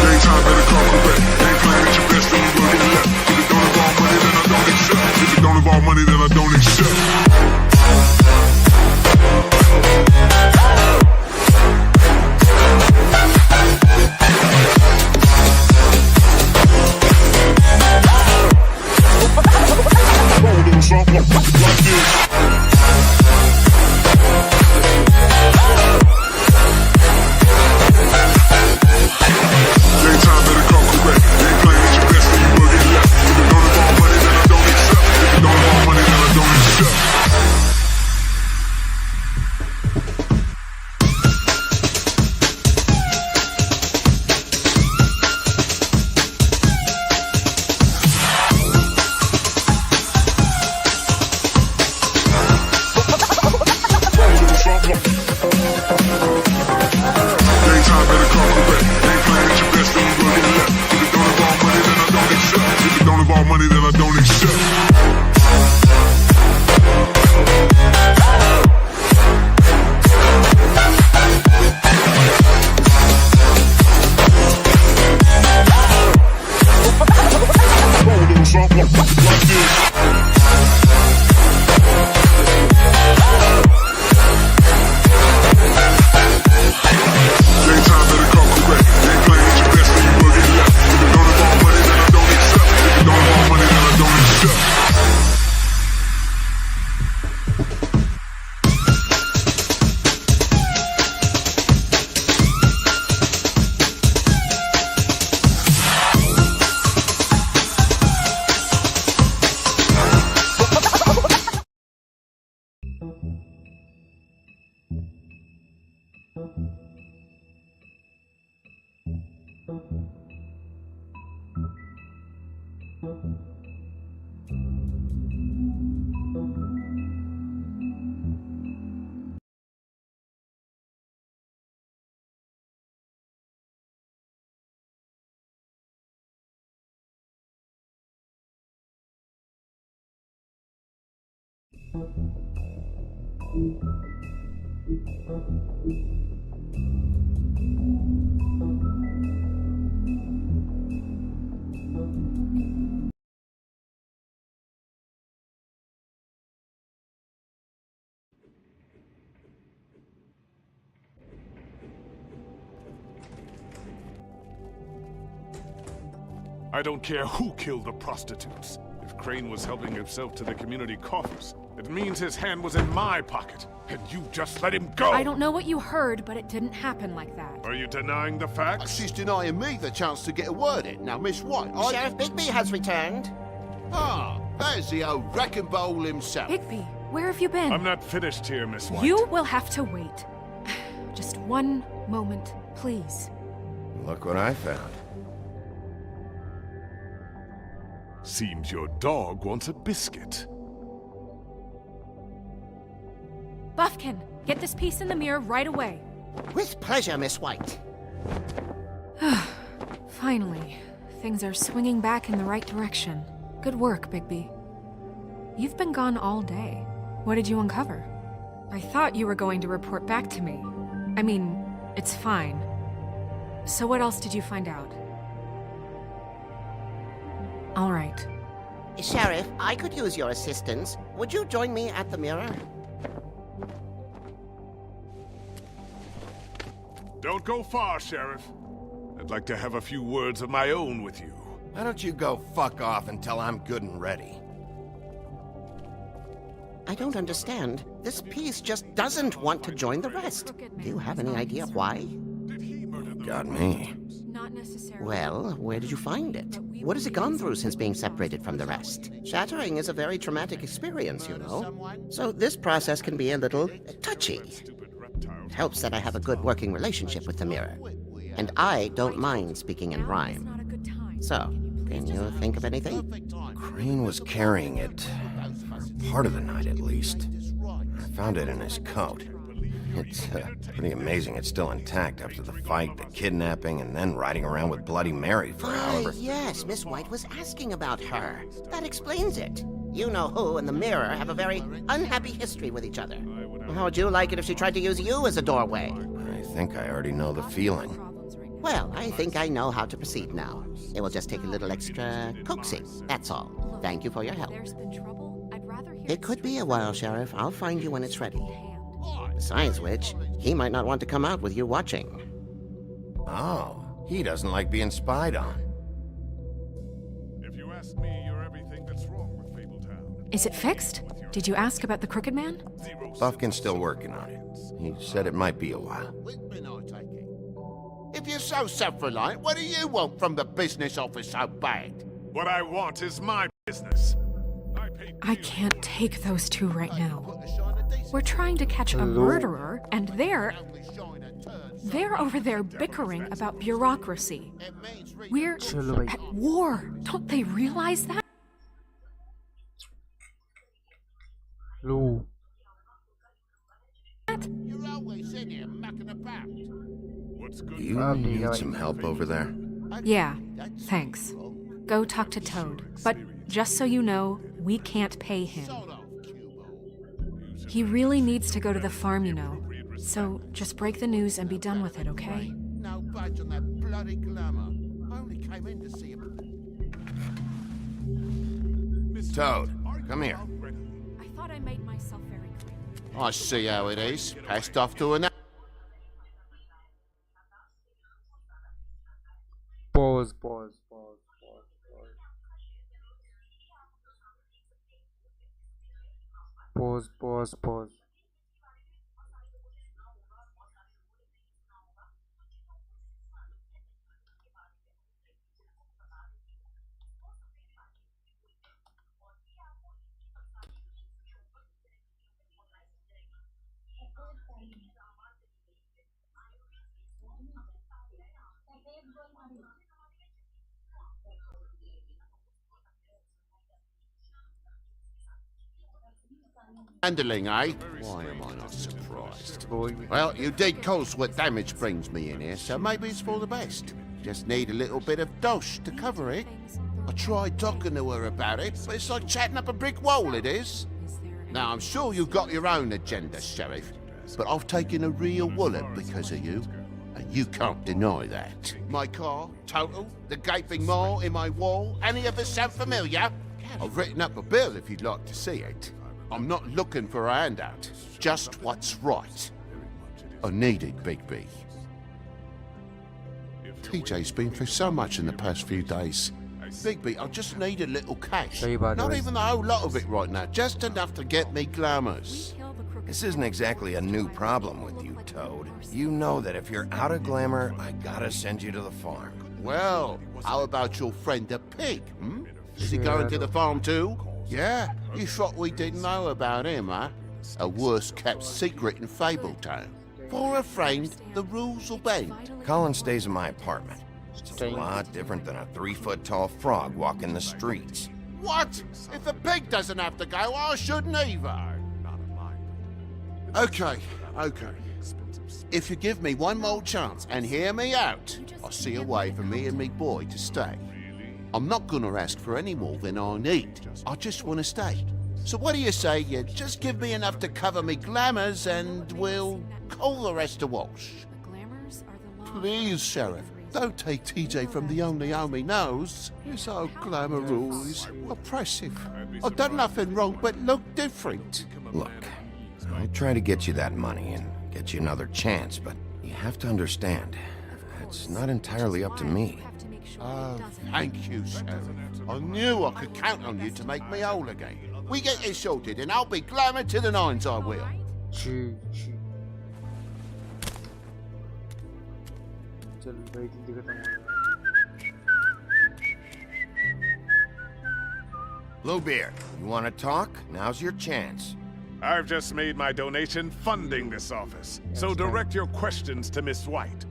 Daytime better come correct. Ain't playing at your best, then you will get left. If it don't involve money, then I don't accept. If it don't involve money, then I don't accept. Something like this. Daytime better come correct. Ain't playing at your best, then you will get left. If it don't involve money, then I don't accept. If it don't involve money, then I don't accept. Daytime better come correct. Ain't playing at your best, then you will get left. If it don't involve money, then I don't accept. If it don't involve money, then I don't accept. Something like this. Daytime better come correct. Ain't playing at your best, then you will get left. If it don't involve money, then I don't accept. If it don't involve money, then I don't accept. I don't care who killed the prostitutes. If Crane was helping himself to the community coffers, it means his hand was in my pocket, and you just let him go! I don't know what you heard, but it didn't happen like that. Are you denying the facts? She's denying me the chance to get a word in. Now, Miss White, Sheriff Bigby has returned. Ah, there's the old wrecking bowl himself. Bigby, where have you been? I'm not finished here, Miss White. You will have to wait. Just one moment, please. Look what I found. Seems your dog wants a biscuit. Buffkin, get this piece in the mirror right away. With pleasure, Miss White. Finally, things are swinging back in the right direction. Good work, Bigby. You've been gone all day. What did you uncover? I thought you were going to report back to me. I mean, it's fine. So what else did you find out? All right. Sheriff, I could use your assistance. Would you join me at the mirror? Don't go far, Sheriff. I'd like to have a few words of my own with you. Why don't you go fuck off until I'm good and ready? I don't understand. This piece just doesn't want to join the rest. Do you have any idea why? Got me. Not necessarily. Well, where did you find it? What has it gone through since being separated from the rest? Shattering is a very traumatic experience, you know. So this process can be a little touchy. It helps that I have a good working relationship with the mirror. And I don't mind speaking in rhyme. Not a good time. So, can you think of anything? Crane was carrying it, for part of the night at least. I found it in his coat. It's pretty amazing it's still intact after the fight, the kidnapping, and then riding around with Bloody Mary for however... Yes, Miss White was asking about her. That explains it. You know who and the mirror have a very unhappy history with each other. How would you like it if she tried to use you as a doorway? I think I already know the feeling. Well, I think I know how to proceed now. It will just take a little extra coaxing, that's all. Thank you for your help. There's been trouble. I'd rather hear It could be a while, Sheriff. I'll find you when it's ready. hand. Besides which, he might not want to come out with you watching. Oh, he doesn't like being spied on. If you ask me, you're everything that's wrong with Fabletown. Is it fixed? Did you ask about the Crooked Man? Buffkin's still working on it. He said it might be a while. Whitman, I take it. If you're so self-reliant, what do you want from the business office so bad? What I want is my business. I can't take those two right now. We're trying to catch a murderer, and they're over there bickering about bureaucracy. We're at war. Don't they realize that? Lu. You're always in here mucking about. What's good? Do you need some help over there? Yeah, thanks. Go talk to Toad. But just so you know, we can't pay him. He really needs to go to the farm, you know. So just break the news and be done with it, okay? No budge on that bloody glamour. I only came in to see him. Toad, come here. I thought I made myself very clear. I see how it is. Passed off to another. Pause. Handling, eh? Why am I not surprised? Boy. Well, you did cause what damage brings me in here, so maybe it's for the best. Just need a little bit of dosh to cover it. I tried talking to her about it, but it's like chatting up a brick wall, it is. Now, I'm sure you've got your own agenda, Sheriff, but I've taken a real wallet because of you, and you can't deny that. My car, total, the gaping maw in my wall, any of it sound familiar? I've written up a bill if you'd like to see it. I'm not looking for a handout, just what's right. I need it, Bigby. TJ's been through so much in the past few days. Bigby, I just need a little cash. Sorry about Not that. even the whole lot of it right now, just enough to get me glamours. This isn't exactly a new problem with you, Toad. You know that if you're out of glamour, I gotta send you to the farm. Well, how about your friend the pig, hmm? Is he going to the farm too? Yeah, you thought we didn't know about him, huh? A worst-kept secret in Fabletown. For a friend, the rules will bend. Colin stays in my apartment. It's a lot different than a 3-foot-tall frog walking the streets. What? If the pig doesn't have to go, I shouldn't either. Okay. If you give me one more chance and hear me out, I'll see a way for me and me boy to stay. I'm not gonna ask for any more than I need. I just want to stay. So what do you say you just give me enough to cover me glamours and we'll call the rest a wash? Please, Sheriff, don't take TJ from the only home he knows. His old glamour rule is oppressive. I've done nothing wrong but look different. Look, I'll try to get you that money and get you another chance, but you have to understand, it's not entirely up to me. Oh, thank you, Sheriff. I knew I could count on you to make me whole again. We get this sorted and I'll be glamour to the nines, I will. चल भाई जल्दी खत्म हो Bluebeard, you want to talk? Now's your chance. I've just made my donation funding this office, so direct your questions to Miss White.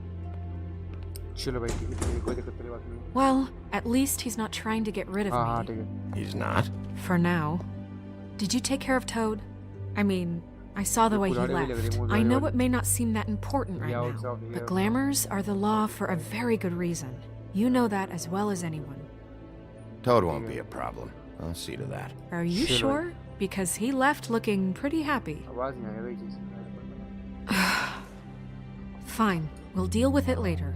चलो भाई ठीक है कोई दिक्कत वाली बात नहीं Well, at least he's not trying to get rid of हाँ me. ठीक है He's not? For now. Did you take care of Toad? I mean, I saw the way he left. I know it may not seem that important right now, but glamours are the law for a very good reason. You know that as well as anyone. Toad won't be a problem. I'll see to that. Are you sure? Because he left looking pretty happy. आवाज नहीं आ रही भाई Fine, we'll deal with it later.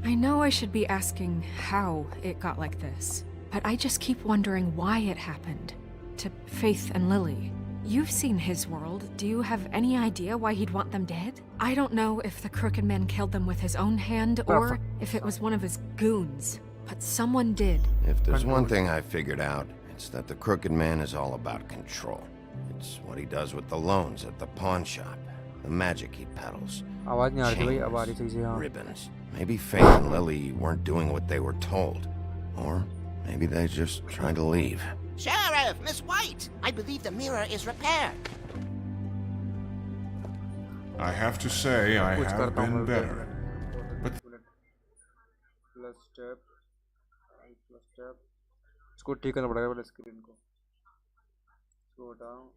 I know I should be asking how it got like this, but I just keep wondering why it happened. To Faith and Lily. You've seen his world. Do you have any idea why he'd want them dead? I don't know if the Crooked Man killed them with his own hand or if it was one of his goons, but someone did. If there's one thing I figured out, it's that the Crooked Man is all about control. It's what he does with the loans at the pawn shop, the magic he peddles, आवाज नहीं आ रही भाई, chains, अब आ रही सही से हाँ. ribbons. Maybe Faith and Lily weren't doing what they were told. Or maybe they just tried to leave. Sheriff, Miss White, I believe the mirror is repaired. I have to say, I कुछ have करता हूँ been मैं better. But plus step इसको ठीक करना पड़ेगा पहले screen को. Slow down.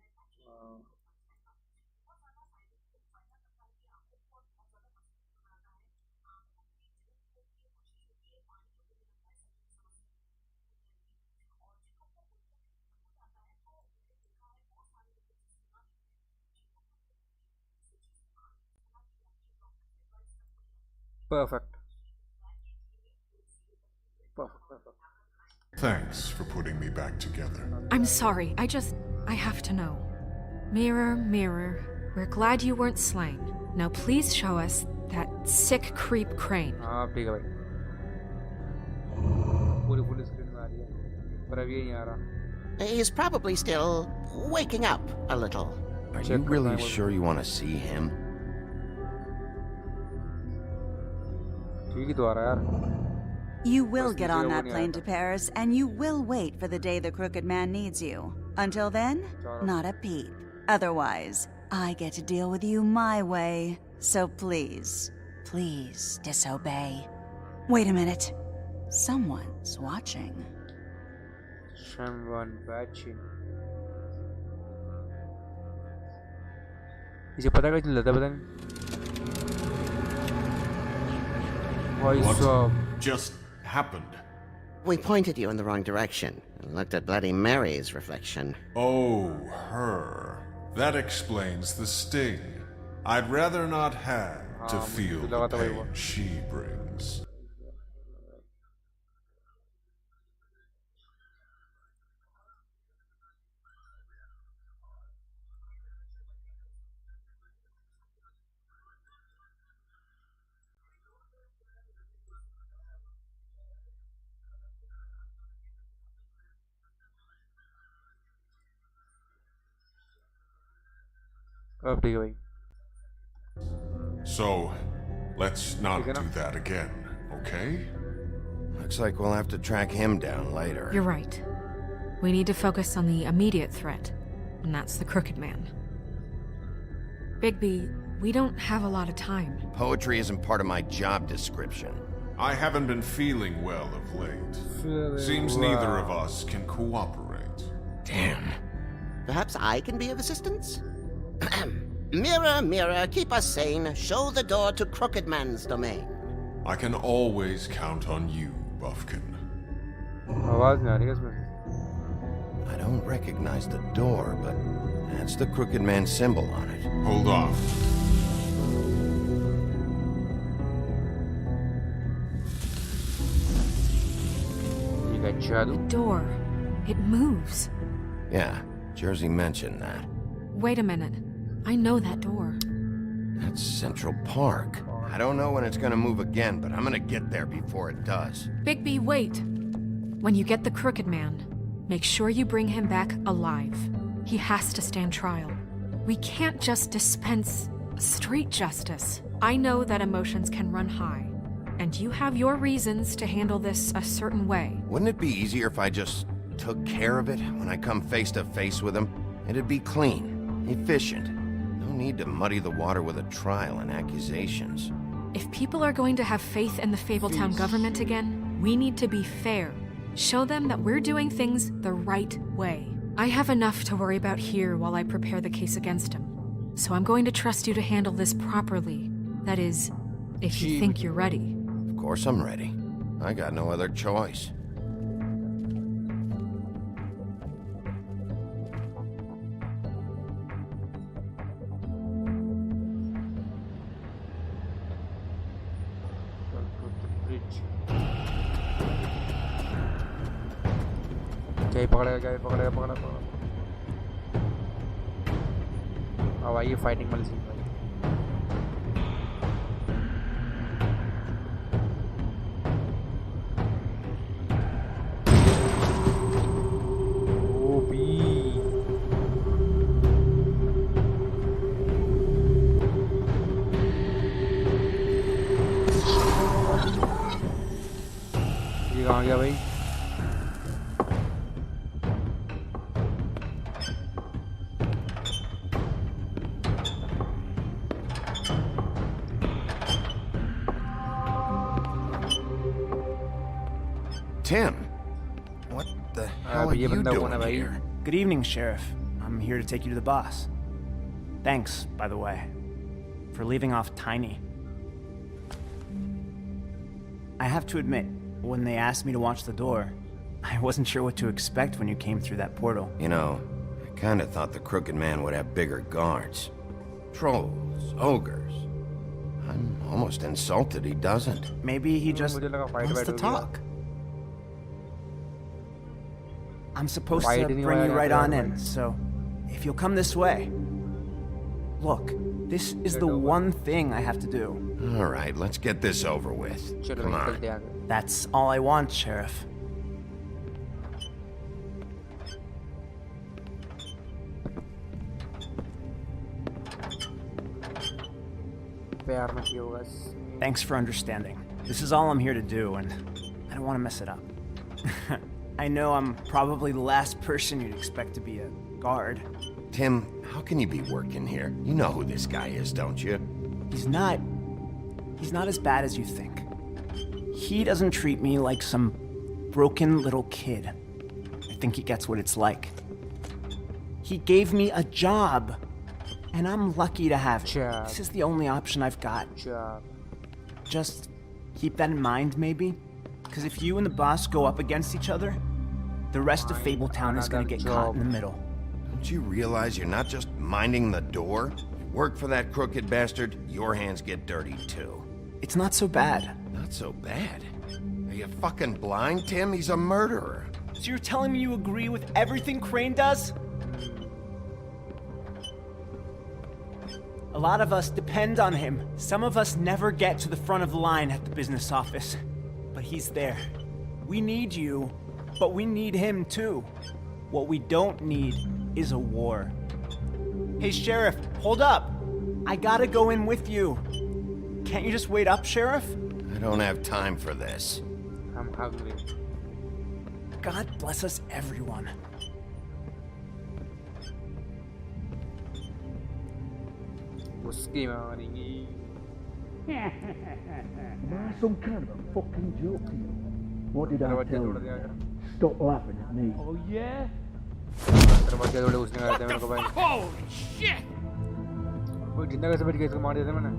Perfect. thanks for putting me back together. I'm sorry, I have to know. Mirror, mirror, we're glad you weren't slain. Now please show us that sick creep Crane. हाँ ठीक है भाई. पूरी full screen में आ रही है, पर अभी ये नहीं आ रहा. He's probably still waking up a little. Are you really sure you want to see him? ठीक ही तो आ रहा है यार. You will get on that plane to Paris, and you will wait for the day the Crooked Man needs you. Until then, not a peep. Otherwise, I get to deal with you my way. So please, please disobey. Wait a minute. Someone's watching. Someone watching. इसे पता कैसे चलता पता नहीं. What just happened? We pointed you in the wrong direction and looked at Bloody Mary's reflection. Oh, her. That explains the sting. I'd rather not have to feel the pain she brings. अब ठीक है भाई. So, let's not do that again, okay? Looks like we'll have to track him down later. You're right. We need to focus on the immediate threat, and that's the Crooked Man. Bigby, we don't have a lot of time. Poetry isn't part of my job description. I haven't been feeling well of late. Seems neither of us can cooperate. Damn. Perhaps I can be of assistance? Mirror, mirror, keep us sane. Show the door to Crooked Man's domain. I can always count on you, Buffkin. आवाज नहीं आ रही है इसमें. I don't recognize the door, but that's the Crooked Man symbol on it. Hold on. You got shadow. The door. It moves. Yeah, Jersey mentioned that. Wait a minute. I know that door. That's Central Park. I don't know when it's gonna move again, but I'm gonna get there before it does. Bigby, wait. When you get the Crooked Man, make sure you bring him back alive. He has to stand trial. We can't just dispense street justice. I know that emotions can run high, and you have your reasons to handle this a certain way. Wouldn't it be easier if I just took care of it when I come face to face with him? It'd be clean, efficient. No need to muddy the water with a trial and accusations. If people are going to have faith in the Fabletown government again, we need to be fair. Show them that we're doing things the right way. I have enough to worry about here while I prepare the case against him. So I'm going to trust you to handle this properly. That is, if you think you're ready. Of course I'm ready. I got no other choice. bridge. क्या पकड़ेगा अब आइए fighting वाली scene भाई ये कहाँ गया भाई Tim, what the hell are ये you बंदा कौन है doing भाई here? Good evening, Sheriff. I'm here to take you to the boss. Thanks, by the way, for leaving off Tiny. I have to admit, when they asked me to watch the door, I wasn't sure what to expect when you came through that portal. You know, I kinda thought the Crooked Man would have bigger guards. Trolls, ogres. I'm almost insulted he doesn't. Maybe he just मुझे लगा fight wants to हो गया। talk. I'm supposed Fight to नहीं bring होया you right जाता on है in, so if you'll come this way. Look, this is the one thing I have to do. All right, let's get this over with. चलो Come निकलते on. आगे That's all I want, Sheriff. प्यार में किया होगा Thanks for understanding. This is all I'm here to do, and I don't want to mess it up. I know I'm probably the last person you'd expect to be a guard. Tim, how can you be working here? You know who this guy is, don't you? He's not as bad as you think. He doesn't treat me like some broken little kid. I think he gets what it's like. He gave me a job, and I'm lucky to have it. Job. This is the only option I've got. job Just keep that in mind, maybe? Because if you and the boss go up against each other, the rest of Fabletown is gonna get caught in the middle. Don't you realize you're not just minding the door? You work for that crooked bastard, your hands get dirty too. It's not so bad. Not so bad. Are you fucking blind, Tim? He's a murderer. So you're telling me you agree with everything Crane does? A lot of us depend on him. Some of us never get to the front of the line at the business office. But he's there. We need you, but we need him too. What we don't need is a war. Hey, Sheriff, hold up. I gotta go in with you. Can't you just wait up, Sheriff? I don't have time for this. I'm hungry God bless us, everyone. उसकी मारेंगी Some kind of a fucking joke to you. What did I दरवाजा tell तोड़ you? दिया यार Stop laughing at me. oh yeah दरवाजा तोड़े उसने मारा था मेरे को भाई holy shit वो जिंदा कैसे बच गया इसको मार दिया था मैंने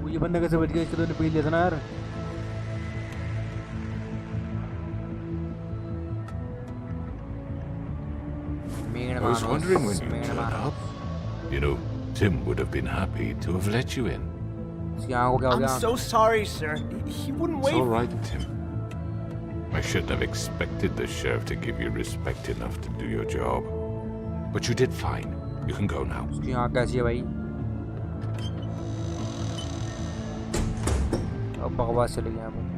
वो ये बंदा कैसे बच गया इसको तो पील लिया था ना यार I was wondering when you turned up. You know, Tim would have been happy to have let you in. I'm so sorry, sir. He wouldn't It's wait. all right, Tim. I shouldn't have expected the sheriff to give you respect enough to do your job. But you did fine. You can go now. उसकी आँख कैसी है भाई अब बकवास चली गई यहाँ पर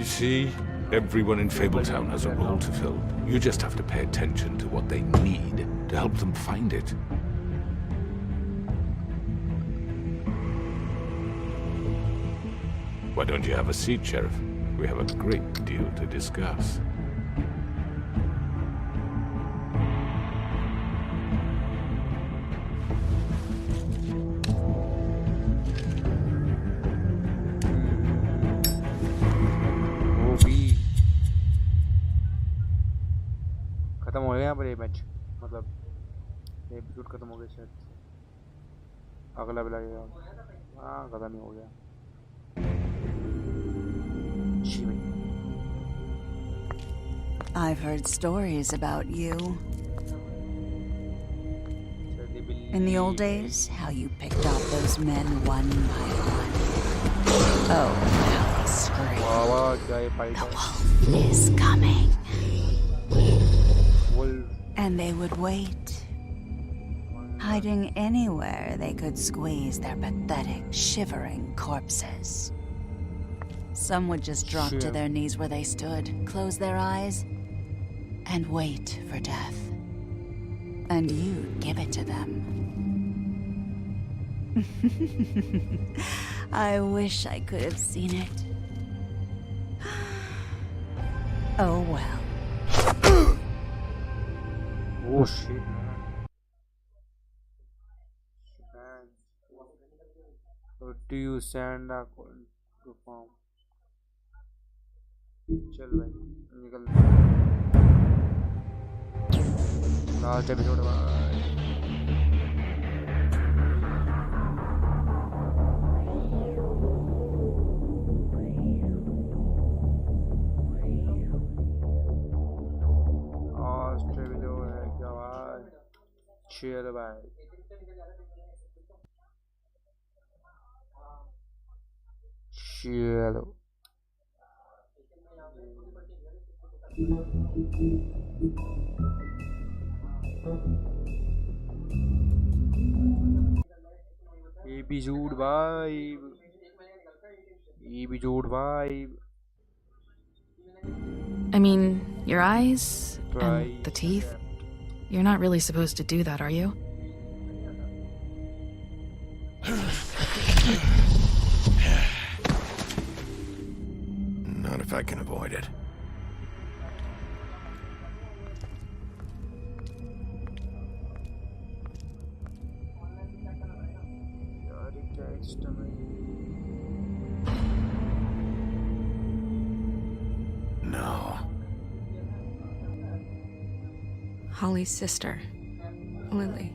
You see, everyone in Fabletown has a role to fill. You just have to pay attention to what they need to help them find it. Why don't you have a seat, Sheriff? We have a great deal to discuss. वो भी खत्म हो गया यहाँ पर ये match मतलब episode खत्म हो गया शायद अगला भी लगेगा हाँ खत्म ही हो गया जी भाई I've heard stories about you. सर्दी बिल्ली In the old days, how you picked off those men one by one. Oh, how they screamed. वाह क्या ये फाइट The है wolf is coming. wolf And they would wait, hiding anywhere they could squeeze their pathetic, shivering corpses. Some would just drop to their knees where they stood, close their eyes, and wait for death. And you'd give it to them. I wish I could have seen it. Oh well. oh shit man so do you send a call to form चल भाई निकल last episode भाई Chill भाई chill episode vibe I mean, your eyes and the teeth. You're not really supposed to do that, are you? Not if I can avoid it. No. Holly's sister, Lily.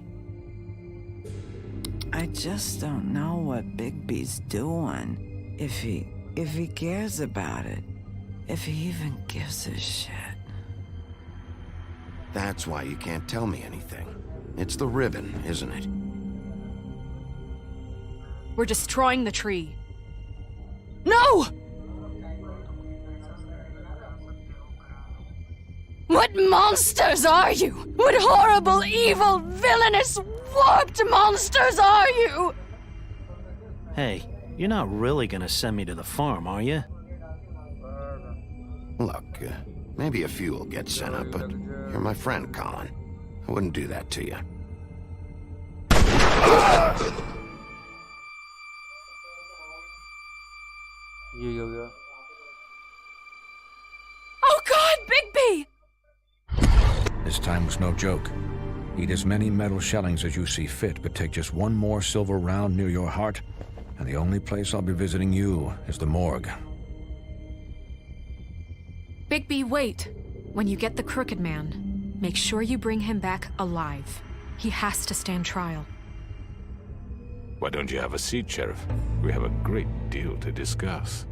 I just don't know what Bigby's doing. If he cares about it. If he even gives a shit. That's why you can't tell me anything. It's the ribbon, isn't it? We're destroying the tree. No! What monsters are you? What horrible, evil, villainous, warped monsters are you? Hey, you're not really gonna send me to the farm, are you? Look, maybe a few will get sent up, but you're my friend, Colin. I wouldn't do that to you. Oh God, Bigby! This time was no joke. Eat as many metal shellings as you see fit, but take just one more silver round near your heart, and the only place I'll be visiting you is the morgue. Bigby, wait. When you get the Crooked Man, make sure you bring him back alive. He has to stand trial. Why don't you have a seat, Sheriff? We have a great deal to discuss.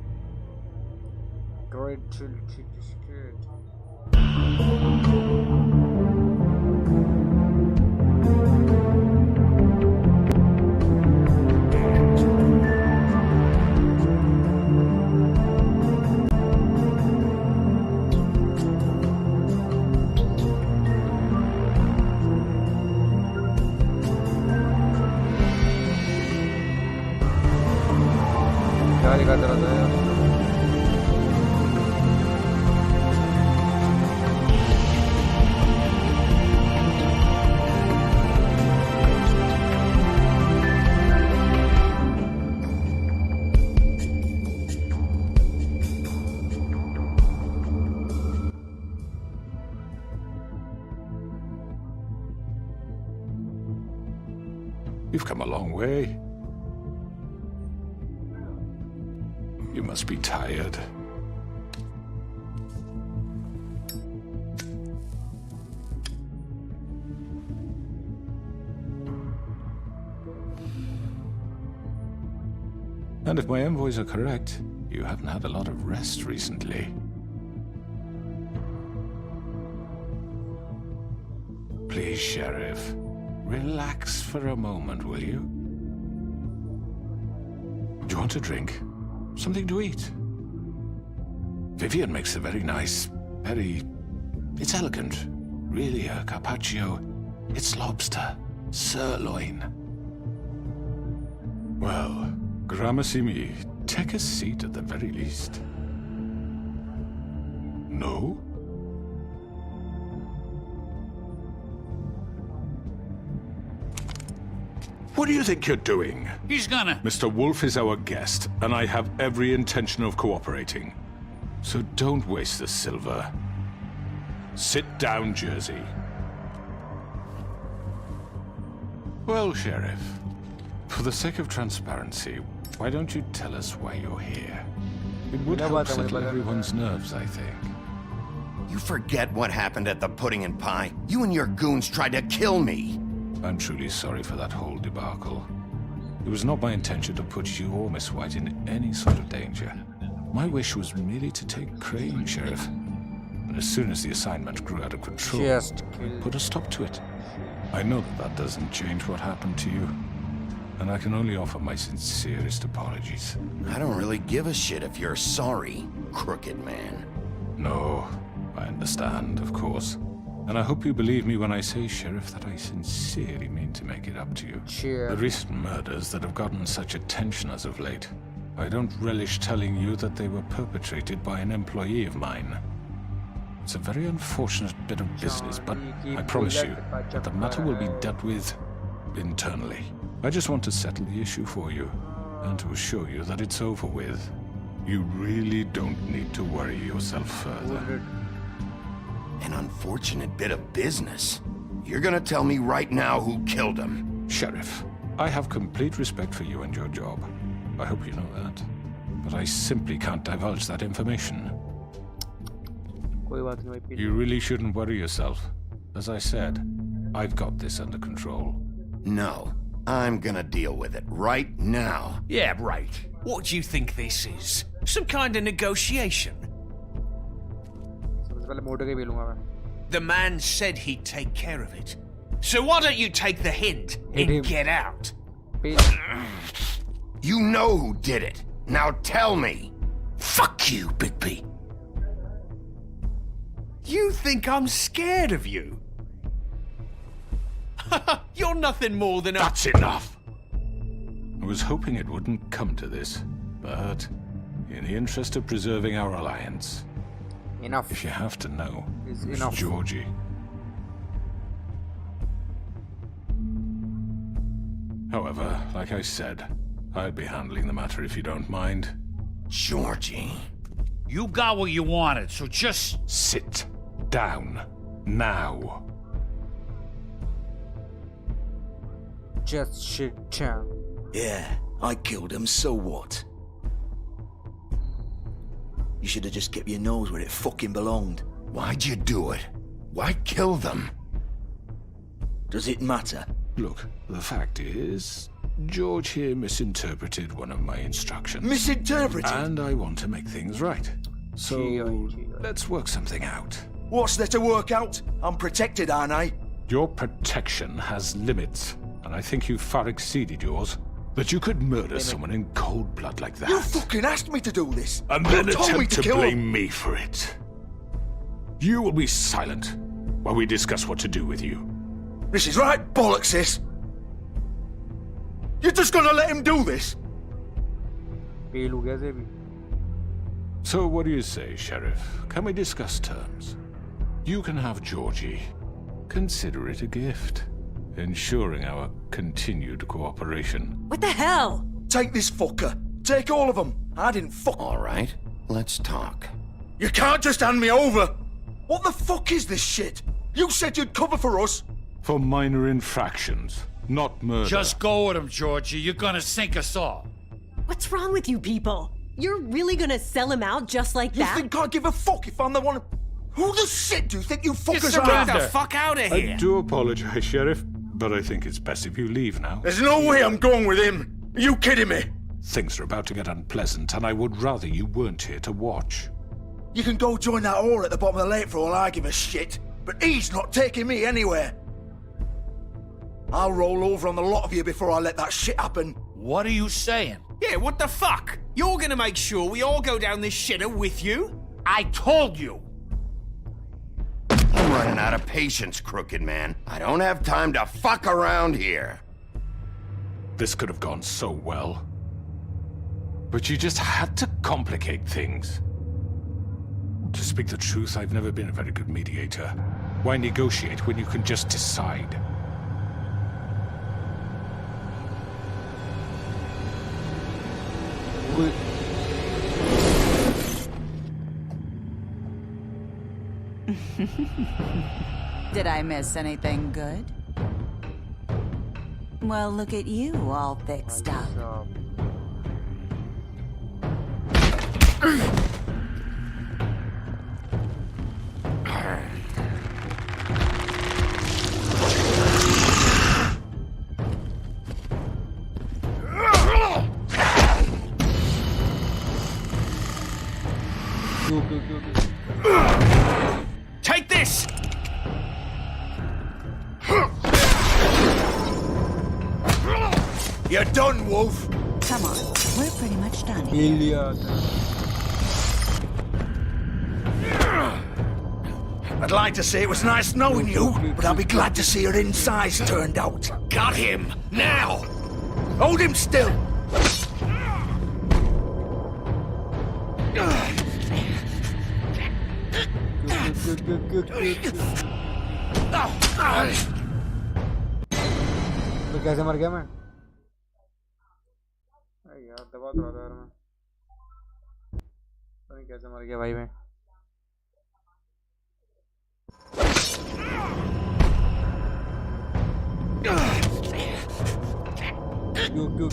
Great deal to discuss. क्या लिखा तेरा था यार You've come a long way. You must be tired. And if my envoys are correct, you haven't had a lot of rest recently. Please, Sheriff, relax for a moment, will you? Do you want a drink? Something to eat? Vivian makes a very nice, it's elegant. Really a carpaccio. It's lobster. Sirloin. Well, gramercy me. Take a seat at the very least. No? What do you think you're doing? He's gonna... Mr. Wolf is our guest, and I have every intention of cooperating. So don't waste the silver. Sit down, Jersey. Well, Sheriff, for the sake of transparency, why don't you tell us why you're here? It would help settle everyone's nerves, I think. You forget what happened at the Pudding and Pie? You and your goons tried to kill me! I'm truly sorry for that whole debacle. It was not my intention to put you or Miss White in any sort of danger. My wish was merely to take Crane, Sheriff. But as soon as the assignment grew out of control, I put a stop to it. I know that doesn't change what happened to you, and I can only offer my sincerest apologies. I don't really give a shit if you're sorry, crooked man. No, I understand, of course. And I hope you believe me when I say, Sheriff, that I sincerely mean to make it up to you. The recent murders that have gotten such attention as of late, I don't relish telling you that they were perpetrated by an employee of mine. It's a very unfortunate bit of business, but I promise you that the matter will be dealt with internally. I just want to settle the issue for you, and to assure you that it's over with. You really don't need to worry yourself further. An unfortunate bit of business? You're gonna tell me right now who killed him? Sheriff, I have complete respect for you and your job. I hope you know that. But I simply can't divulge that information. You really shouldn't worry yourself. As I said, I've got this under control. No, I'm gonna deal with it right now. Yeah, right. What do you think this is? Some kind of negotiation? The man said he'd take care of it. So why don't you take the hint and get out? You know who did it. Now tell me. Fuck you, Bigby. You think I'm scared of you? You're nothing more than a... That's enough! I was hoping it wouldn't come to this, but in the interest of preserving our alliance, if you have to know, it's Georgie. However, like I said, I'll be handling the matter if you don't mind. Georgie. You got what you wanted, so just... Sit down. Now. Just sit down. Yeah, I killed him, so what? You should have just kept your nose where it fucking belonged. Why'd you do it? Why kill them? Does it matter? Look, the fact is, George here misinterpreted one of my instructions. Misinterpreted? And I want to make things right. So, let's work something out. What's there to work out? I'm protected, aren't I? Your protection has limits, and I think you've far exceeded yours. That you could murder someone in cold blood like that. You fucking asked me to do this! And then attempt to blame me for it. You will be silent while we discuss what to do with you. This is right bollocks, sis! You're just gonna let him do this? So what do you say, Sheriff? Can we discuss terms? You can have Georgie. Consider it a gift, ensuring our continued cooperation. What the hell? Take this fucker. Take all of them. I didn't fuck. All right, let's talk. You can't just hand me over. What the fuck is this shit? You said you'd cover for us. For minor infractions, not murder. Just go with him, Georgie. You're gonna sink us all. What's wrong with you people? You're really gonna sell him out just like that? You think I give a fuck if I'm the one... Who the shit do you think you fuckers are? Get the fuck out of here! I do apologize, Sheriff, but I think it's best if you leave now. There's no way I'm going with him. Are you kidding me? Things are about to get unpleasant, and I would rather you weren't here to watch. You can go join that whore at the bottom of the lake for all I give a shit, but he's not taking me anywhere. I'll roll over on the lot of you before I let that shit happen. What are you saying? Yeah, what the fuck? You're gonna make sure we all go down this shitter with you? I told you! I'm running out of patience, Crooked Man. I don't have time to fuck around here. This could have gone so well. But you just had to complicate things. To speak the truth, I've never been a very good mediator. Why negotiate when you can just decide? Did I miss anything good? Well, look at you, all fixed up. Take this! You're done, Wolf. Come on, we're pretty much done here. I'd like to say it was nice knowing you, but I'll be glad to see your insides turned out. Got him! Now! Hold him still! तो कैसे मर गया मैं? यार दबा तो रहा था यार मैं। पता नहीं कैसे मर गया भाई मैं। क्यों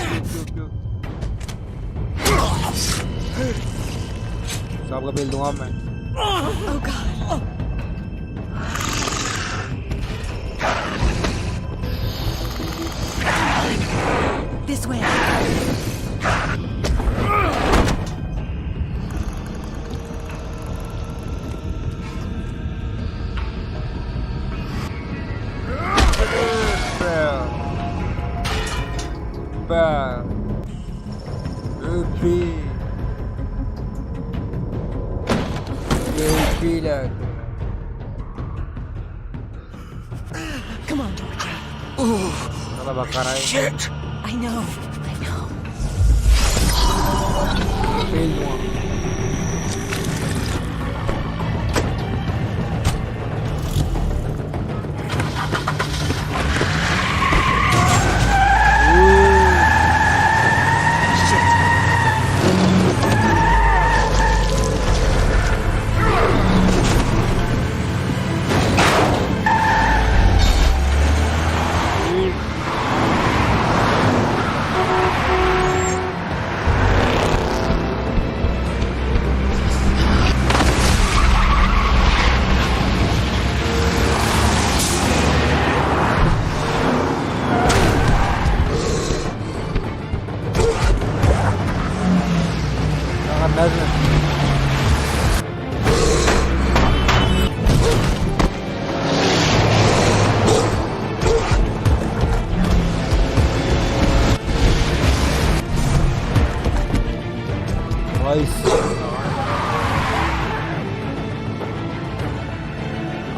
साहब का बिल दूंगा मैं। Oh God. This way. Come on, Georgia. Shit! I know.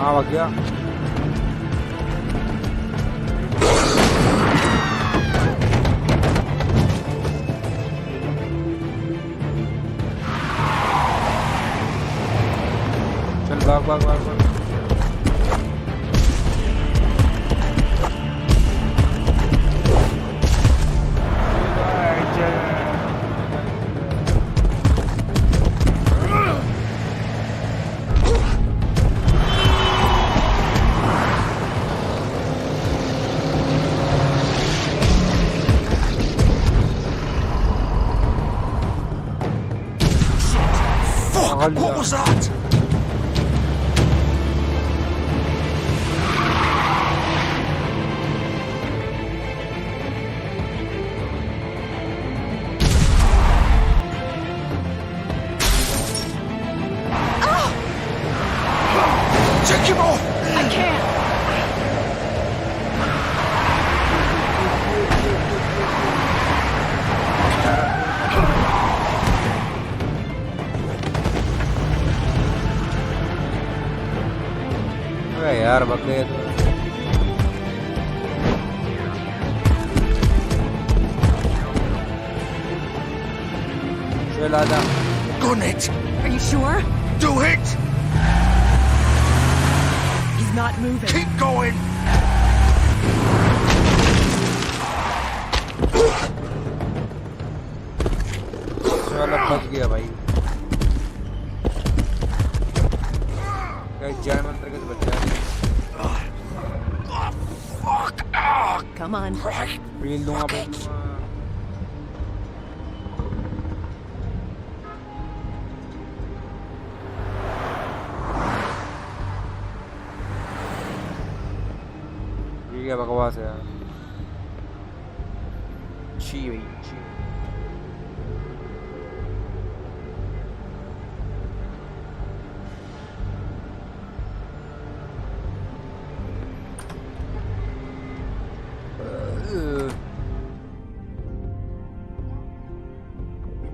हाँ गया चल भाग What was that? Take him off! I can't! यार Bulkley Gun it! Are you sure? Do it! He's not moving. Keep going! चलो बच गया भाई कहीं जय मंत्र के बच गया Come on. फील दूंगा भाई क्या बकवास है यार छी भाई छी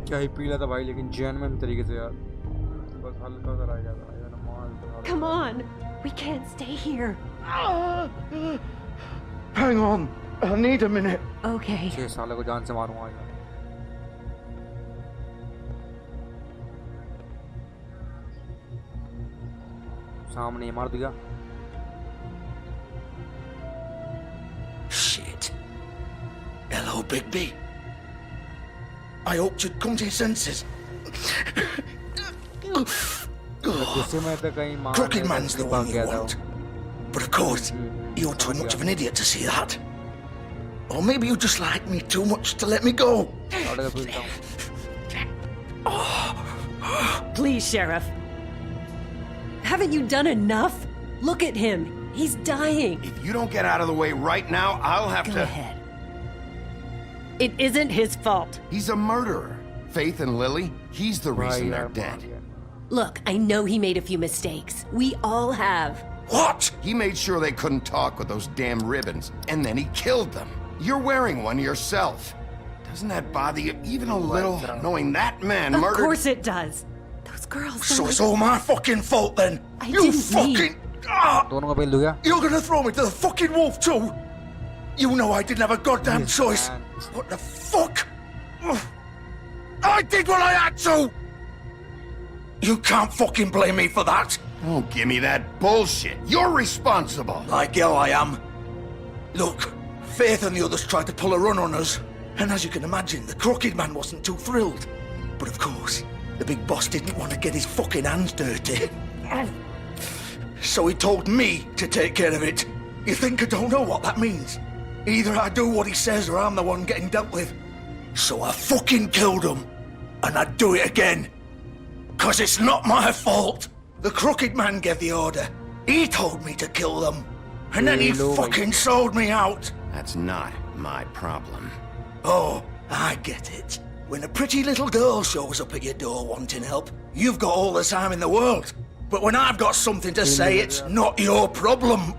क्या ही पीला था भाई लेकिन जेन्युइन तरीके से यार बस हल्का सा रह गया था Come on. We can't stay here. Hang on. I need a minute. Okay. 6 साल को जान से मारूंगा आज सामने मार दिया Shit. Hello, Bigby. I hoped you'd come to your senses. Crooked Man's the one you want. But of course, you're too much of an idiot to see that. Or maybe you just like me too much to let me go. Please, Sheriff. Haven't you done enough? Look at him. He's dying. If you don't get out of the way right now, I'll have to... Go ahead. It isn't his fault. He's a murderer. Faith and Lily, he's the reason they're dead. Look, I know he made a few mistakes. We all have. What? He made sure they couldn't talk with those damn ribbons, and then he killed them. You're wearing one yourself. Doesn't that bother you even a little, knowing that man murdered... Of course it does. Those girls... So it's all my fucking fault then? You fucking... You're gonna throw me to the fucking wolf too? You know I didn't have a goddamn choice. What the fuck? I did what I had to! You can't fucking blame me for that. Don't give me that bullshit. You're responsible. Like hell I am. Look, Faith and the others tried to pull a run on us. And as you can imagine, the Crooked Man wasn't too thrilled. But of course, the big boss didn't want to get his fucking hands dirty. So he told me to take care of it. You think I don't know what that means? Either I do what he says or I'm the one getting dealt with. So I fucking killed him. And I'd do it again. 'Cause it's not my fault. The Crooked Man gave the order. He told me to kill them. And then he fucking sold me out. That's not my problem. Oh, I get it. When a pretty little girl shows up at your door wanting help, you've got all the time in the world. But when I've got something to say, it's not your problem.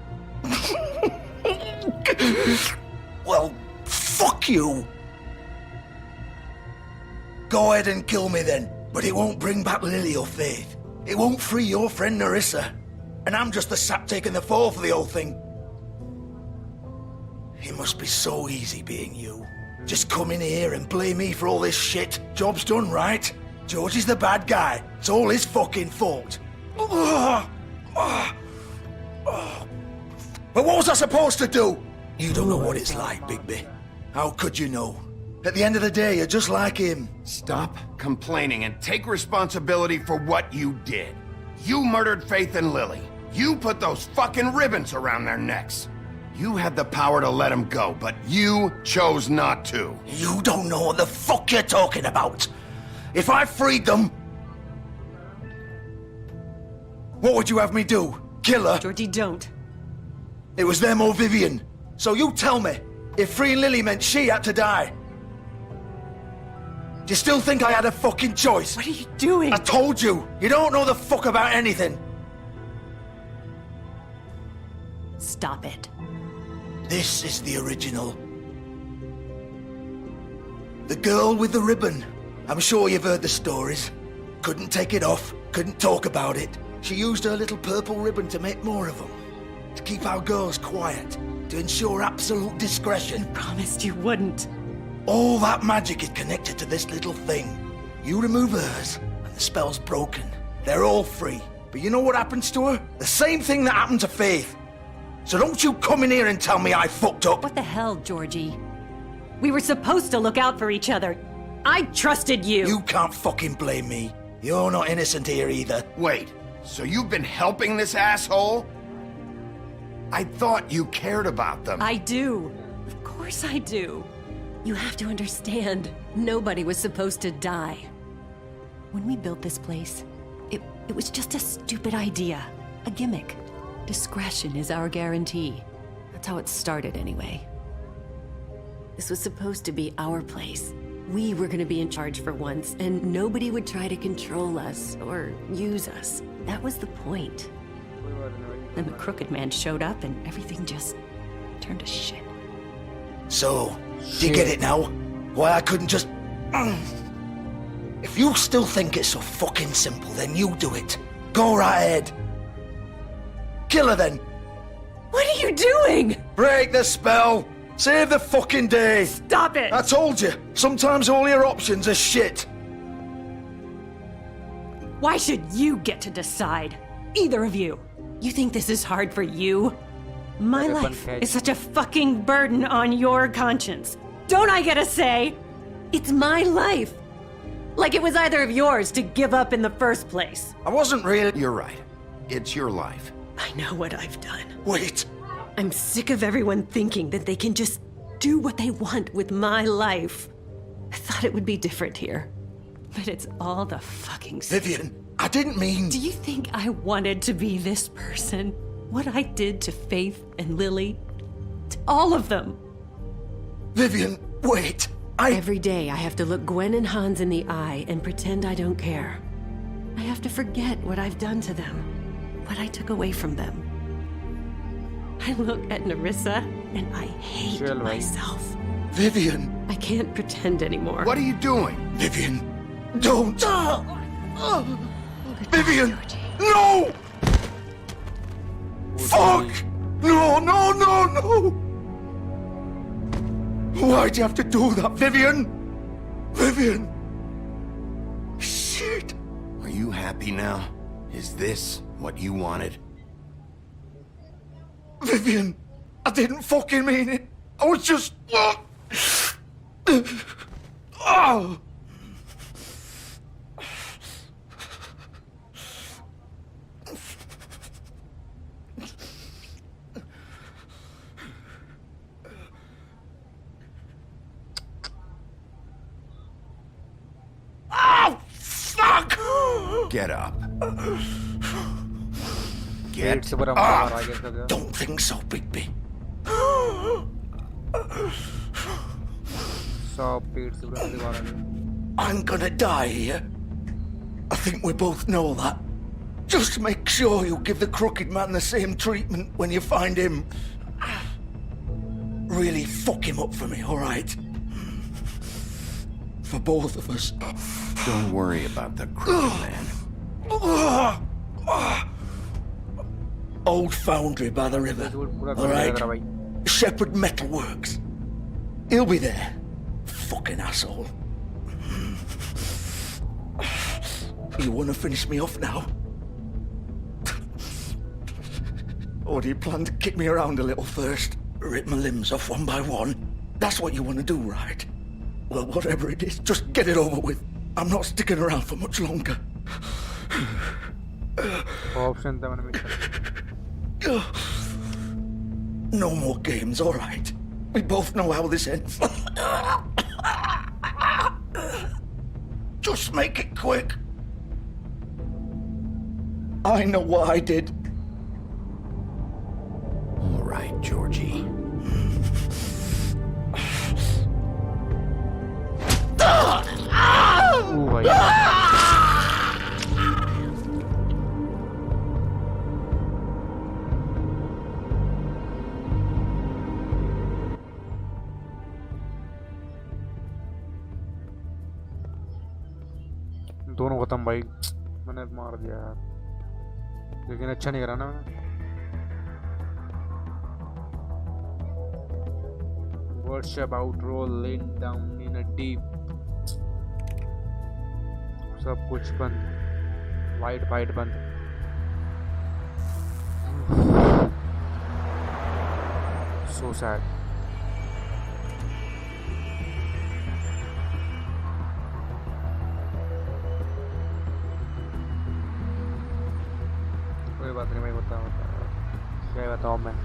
Well, fuck you. Go ahead and kill me then. But it won't bring back Lily or Faith. It won't free your friend Nerissa. And I'm just the sap taking the fall for the whole thing. It must be so easy being you. Just come in here and blame me for all this shit. Job's done, right? George is the bad guy. It's all his fucking fault. But what was I supposed to do? You don't know what it's like, Bigby. How could you know? At the end of the day, you're just like him. Stop complaining and take responsibility for what you did. You murdered Faith and Lily. You put those fucking ribbons around their necks. You had the power to let them go, but you chose not to. You don't know what the fuck you're talking about. If I freed them... What would you have me do? Kill her? Georgie, don't. It was them or Vivian. So you tell me, if freeing Lily meant she had to die, do you still think I had a fucking choice? What are you doing? I told you, you don't know the fuck about anything. Stop it. This is the original. The girl with the ribbon. I'm sure you've heard the stories. Couldn't take it off, couldn't talk about it. She used her little purple ribbon to make more of them. To keep our girls quiet. To ensure absolute discretion. You promised you wouldn't. All that magic is connected to this little thing. You remove hers, and the spell's broken. They're all free. But you know what happens to her? The same thing that happened to Faith. So don't you come in here and tell me I fucked up. What the hell, Georgie? We were supposed to look out for each other. I trusted you. You can't fucking blame me. You're not innocent here either. Wait, so you've been helping this asshole? I thought you cared about them. I do. Of course I do. You have to understand, nobody was supposed to die. When we built this place, it was just a stupid idea. A gimmick. Discretion is our guarantee. That's how it started anyway. This was supposed to be our place. We were gonna be in charge for once, and nobody would try to control us or use us. That was the point. Then the Crooked Man showed up and everything just turned to shit. So, do you get it now? Why I couldn't just... If you still think it's so fucking simple, then you do it. Go right ahead. Kill her then. What are you doing? Break the spell. Save the fucking day. Stop it. I told you, sometimes all your options are shit. Why should you get to decide? Either of you. You think this is hard for you? My life is such a fucking burden on your conscience. Don't I get a say? It's my life. Like it was either of yours to give up in the first place. I wasn't really... You're right. It's your life. I know what I've done. Wait. I'm sick of everyone thinking that they can just do what they want with my life. I thought it would be different here. But it's all the fucking same. Vivian, I didn't mean... Do you think I wanted to be this person? What I did to Faith and Lily? To all of them? Vivian, wait. Every day I have to look Gwen and Hans in the eye and pretend I don't care. I have to forget what I've done to them. What I took away from them. I look at Nerissa and I hate myself. Vivian! I can't pretend anymore. What are you doing? Vivian, don't! Vivian! No! Fuck! No, no, no, no! Why'd you have to do that, Vivian? Vivian! Shit! Are you happy now? Is this what you wanted? Vivian! I didn't fucking mean it! I was just... Oh! Oh, fuck! Get up. Get up. Don't think so, Bigby. I'm gonna die here. I think we both know that. Just make sure you give the Crooked Man the same treatment when you find him. Really fuck him up for me, alright? For both of us. Don't worry about the Crooked Man. Old foundry by the river, alright? Shepherd Metalworks. He'll be there. Fucking asshole. You wanna finish me off now? Or do you plan to kick me around a little first? Rip my limbs off one by one? That's what you wanna do, right? Well, whatever it is, just get it over with. I'm not sticking around for much longer. No more games, alright? We both know how this ends. Just make it quick. I know what I did. All right, Georgie. दोनों खत्म भाई मैंने मार दिया यार लेकिन अच्छा नहीं करा ना मैंने What's about rolling down in a deep? सब कुछ बंद, वाइट बंद. So sad. कोई बात नहीं, मैं क्या बताऊँ मैं.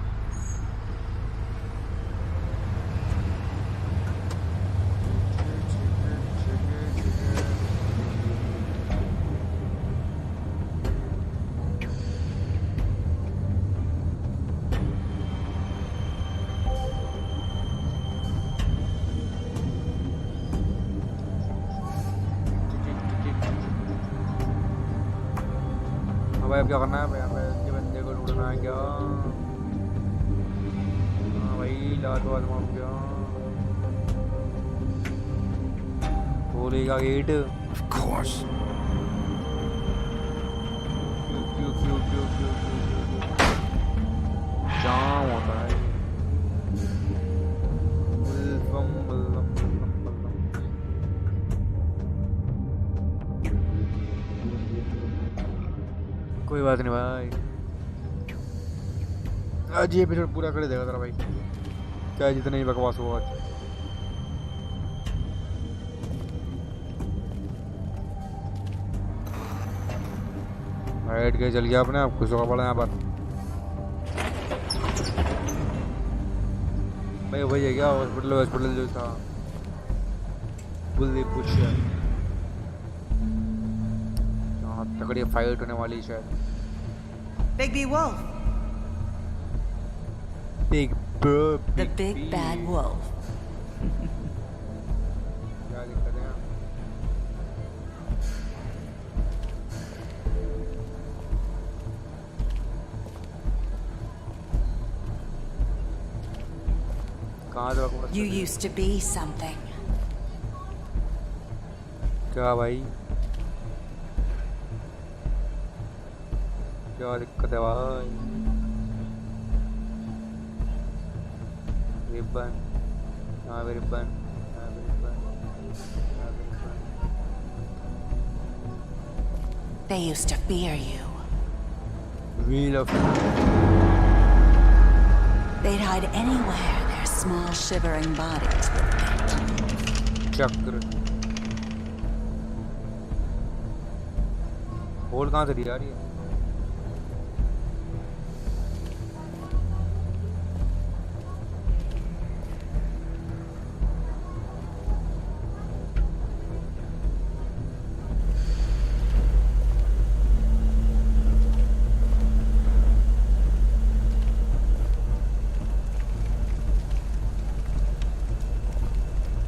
अब क्या करना है भाई? यहाँ पे इसके बंदे को ढूंढना है क्या? हाँ भाई, लात मार क्या? खोलेगा गेट? Of course. क्यों जाम होता है. कोई बात नहीं भाई, आज ये एपिसोड पूरा कर देगा तेरा भाई, चाहे जितने ही बकवास हो आज. बैठ के चल गया अपने आप, खुश होगा पड़ा यहाँ पर भाई. वही है क्या हॉस्पिटल जो था, कुलदीप कुछ तगड़ी फाइट होने वाली शायद. Bigby Wolf. The big bad wolf. क्या दिक्कत है? कहाँ से? You used to be something. क्या भाई? क्या दिक्कत है भाई? रिबन, यहाँ पे रिबन, यहाँ पे रिबन, यहाँ पे ribbon. They used to fear you. Wheel of. They'd hide anywhere their small shivering bodies would fit. चक्र. होल कहाँ से दी जा रही है?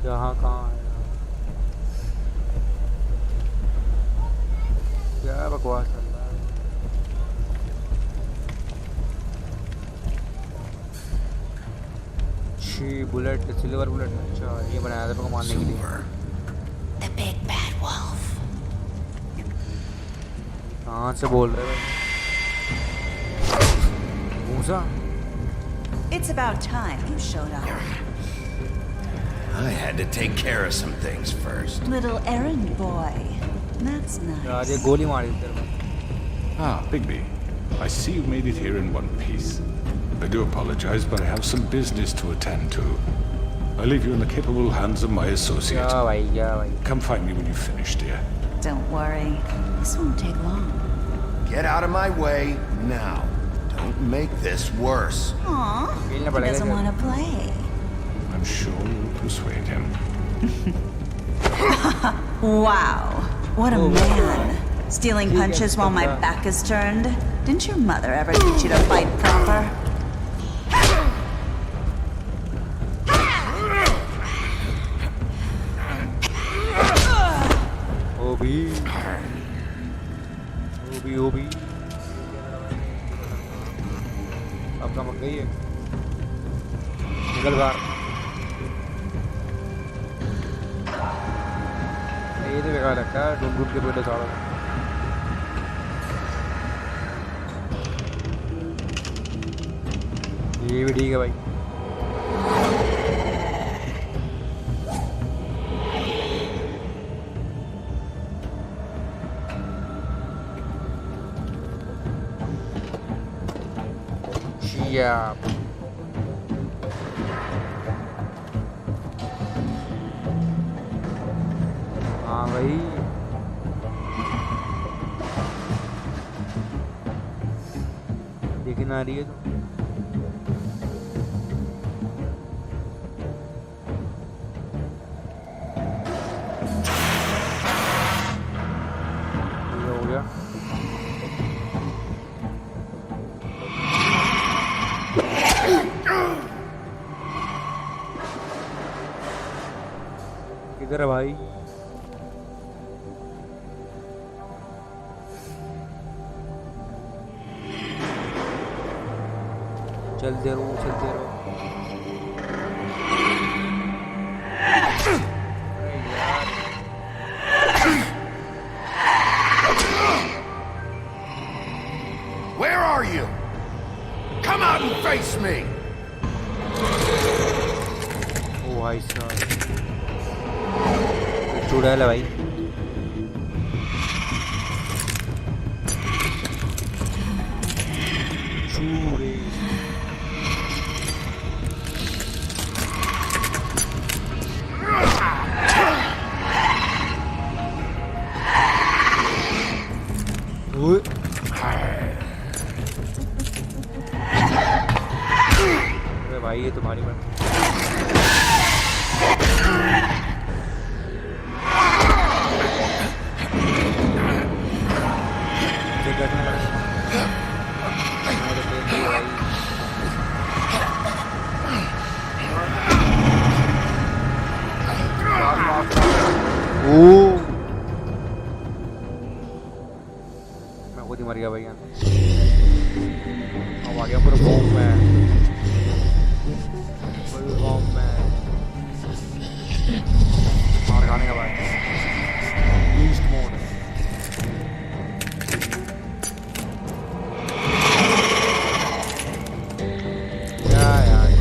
यहाँ कहाँ है? क्या बकवास चल रहा है? छी बुलेट, सिल्वर बुलेट. अच्छा, ये बनाया था तुमको मारने के लिए. The big bad wolf. कहाँ से बोल रहे हो? मूसा? It's about time you showed up. I had to take care of some things first. Little errand boy. That's nice. यार ये गोली मारी तेरे को. Ah, Bigby. I see you made it here in one piece. I do apologize, but I have some business to attend to. I leave you in the capable hands of my associate. Yeah, bhai. Come find me when you've finished, dear. Don't worry. This won't take long. Get out of my way now. Don't make this worse. Aw, he doesn't want to play. I'm sure you'll persuade him. Wow, what a man. Stealing punches while my back is turned? Didn't your mother ever teach you to fight proper? Obi. अब समझ गई है. निकल बाहर. ये तो बेकार लगता है, ढूंढ के पेटे चाड़ो. ये भी ठीक है भाई. गया। हाँ भाई देखना आ रही है तो हो गया। किधर है भाई? चलते रहो चलते रहो। Where are you? Come out and face me! ओ भाई साहब चुड़ैल है भाई। चूड़े अरे भाई ये तुम्हारी बात। मैं खुद ही मर गया भैया। अब आ गया पूरा गाँव में। पूरे गाँव में मार खाने का भाई। Beast mode. क्या यार?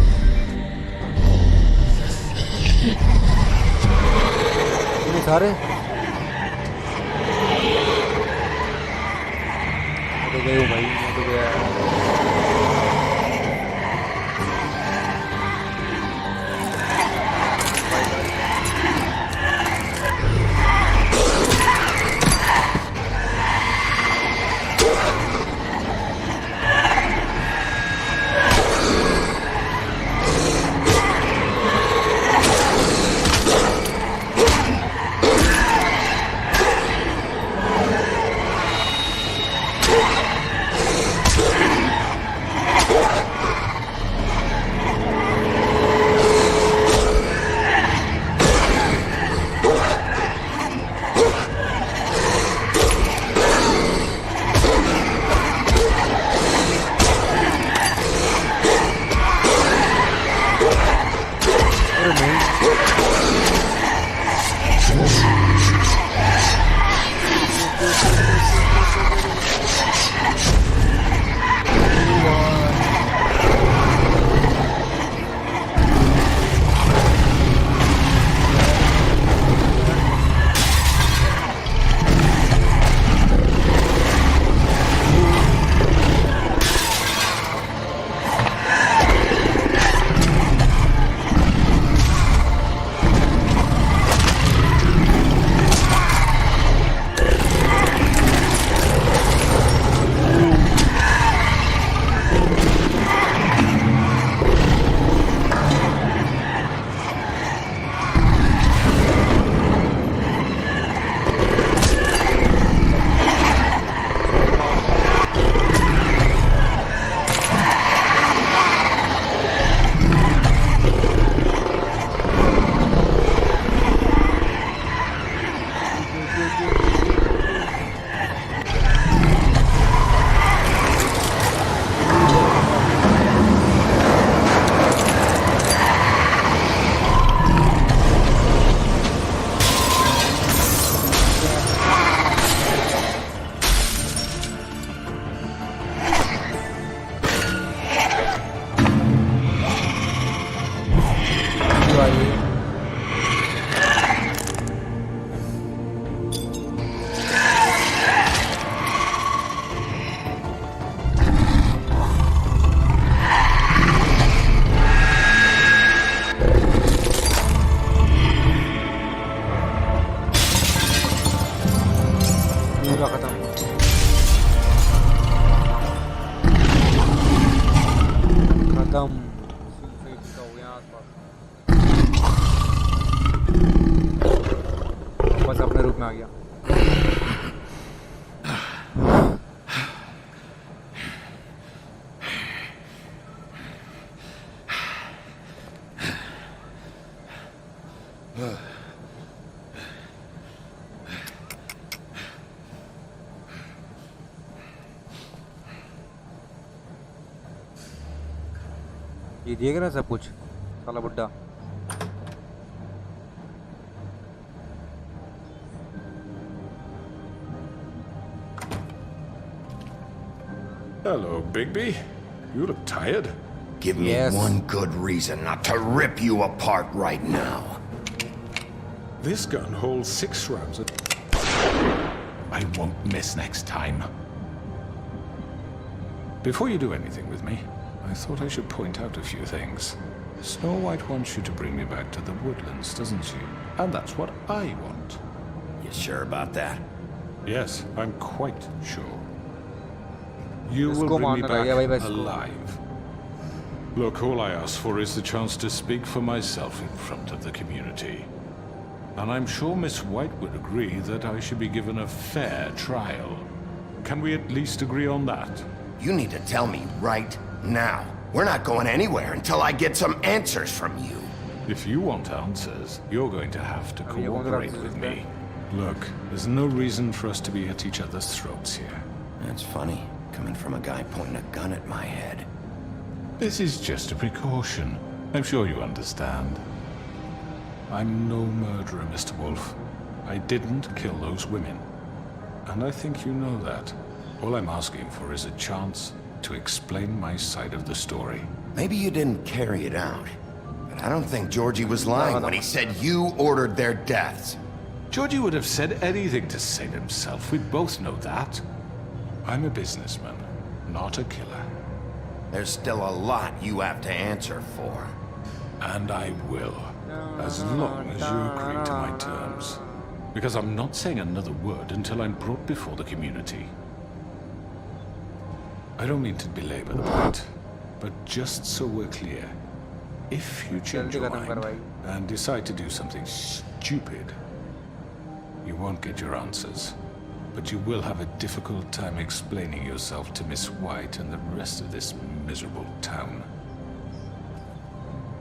इतने सारे? मैं तो गया हूँ भाई, मैं तो गया। रूप में आ गया। ये देख रहा सब कुछ साला बुड्ढा। Hello, Bigby. You look tired. Give me one good reason not to rip you apart right now. This gun holds 6 rounds. I won't miss next time. Before you do anything with me, I thought I should point out a few things. Snow White wants you to bring me back to the woodlands, doesn't she? And that's what I want. You sure about that? Yes, I'm quite sure. You will bring me back alive. Look, all I ask for is the chance to speak for myself in front of the community. And I'm sure Miss White would agree that I should be given a fair trial. Can we at least agree on that? You need to tell me right now. We're not going anywhere until I get some answers from you. If you want answers, you're going to have to cooperate with me. Look, there's no reason for us to be at each other's throats here. That's funny, coming from a guy pointing a gun at my head. This is just a precaution. I'm sure you understand. I'm no murderer, Mr. Wolf. I didn't kill those women. And I think you know that. All I'm asking for is a chance to explain my side of the story. Maybe you didn't carry it out, but I don't think Georgie was lying when he said you ordered their deaths. Georgie would have said anything to save himself. We both know that. I'm a businessman, not a killer. There's still a lot you have to answer for. And I will, as long as you agree to my terms. Because I'm not saying another word until I'm brought before the community. I don't mean to belabor the point, but just so we're clear, if you change your mind and decide to do something stupid, you won't get your answers, but you will have a difficult time explaining yourself to Miss White and the rest of this miserable town.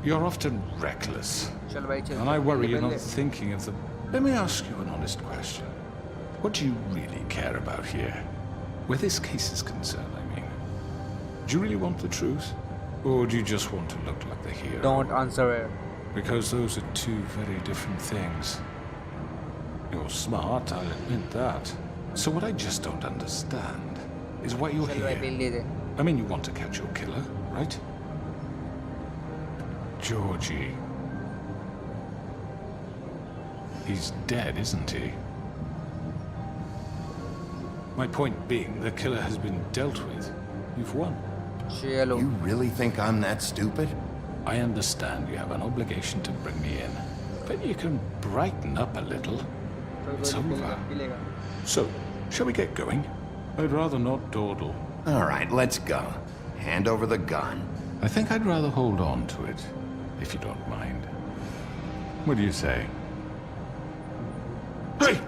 You're often reckless, and I worry you're not thinking of the... Let me ask you an honest question. What do you really care about here? Where this case is concerned, I mean. Do you really want the truth? Or do you just want to look like the hero? Don't answer it. Because those are two very different things. You're smart, I'll admit that. So what I just don't understand is why you're here. I mean, you want to catch your killer, right? Georgie. He's dead, isn't he? My point being, the killer has been dealt with. You've won. You really think I'm that stupid? I understand you have an obligation to bring me in, but you can brighten up a little. It's over. So, shall we get going? I'd rather not dawdle. All right, let's go. Hand over the gun. I think I'd rather hold on to it, if you don't mind. What do you say? Hey!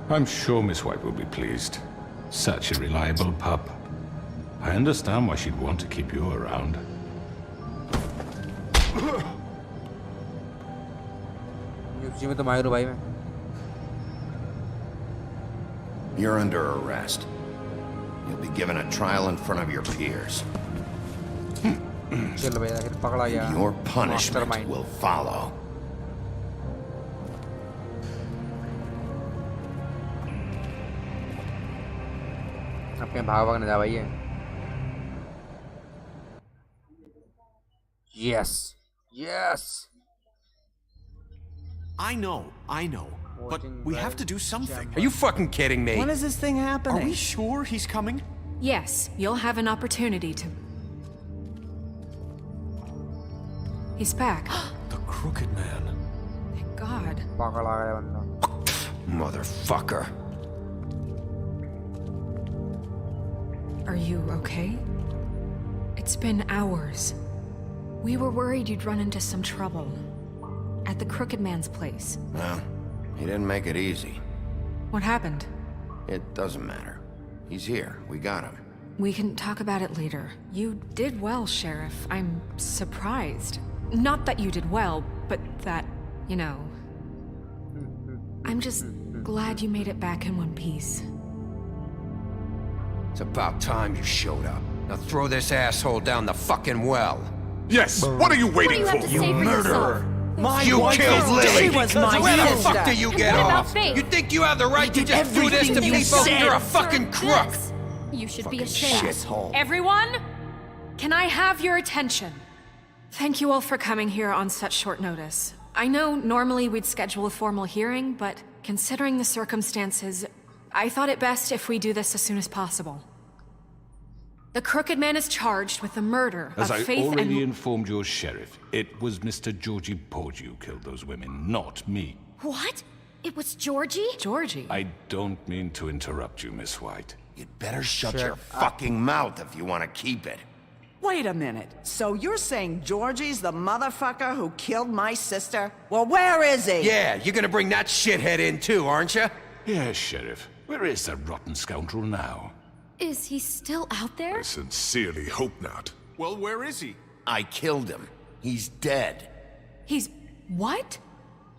I'm sure Miss White will be pleased. Such a reliable pup. I understand why she'd want to keep you around. You're under arrest. You'll be given a trial in front of your peers. Your punishment will follow. Yes. Yes. I know. But we have to do something. Are you fucking kidding me? When is this thing happening? Are we sure he's coming? Yes, you'll have an opportunity to... He's back. The Crooked Man. Thank God. Motherfucker. Are you okay? It's been hours. We were worried you'd run into some trouble. at the Crooked Man's place. Well, he didn't make it easy. What happened? It doesn't matter. He's here. We got him. We can talk about it later. You did well, Sheriff. I'm surprised. Not that you did well, but that, you know... I'm just glad you made it back in one piece. It's about time you showed up. Now throw this asshole down the fucking well. Yes, what are you waiting for? You murderer! You killed Lily! She was my Where the sister. fuck do you And get what about off? Faith? You think you have the right to did just do this to everything you people? said. You're a fucking crook! You should be Fucking ashamed. shithole. Everyone, can I have your attention? Thank you all for coming here on such short notice. I know normally we'd schedule a formal hearing, but considering the circumstances, I thought it best if we do this as soon as possible. The Crooked Man is charged with the murder As of I Faith already and... informed your sheriff, it was Mr. Georgie Porgy who killed those women, not me. What? It was Georgie? Georgie? I don't mean to interrupt you, Miss White. You'd better shut your fucking mouth if you want to keep it. Wait a minute. So you're saying Georgie's the motherfucker who killed my sister? Well, where is he? Yeah, you're gonna bring that shithead in too, aren't you? Yes, Sheriff. Where is that rotten scoundrel now? Is he still out there? I sincerely hope not. Well, where is he? I killed him. He's dead. He's... what?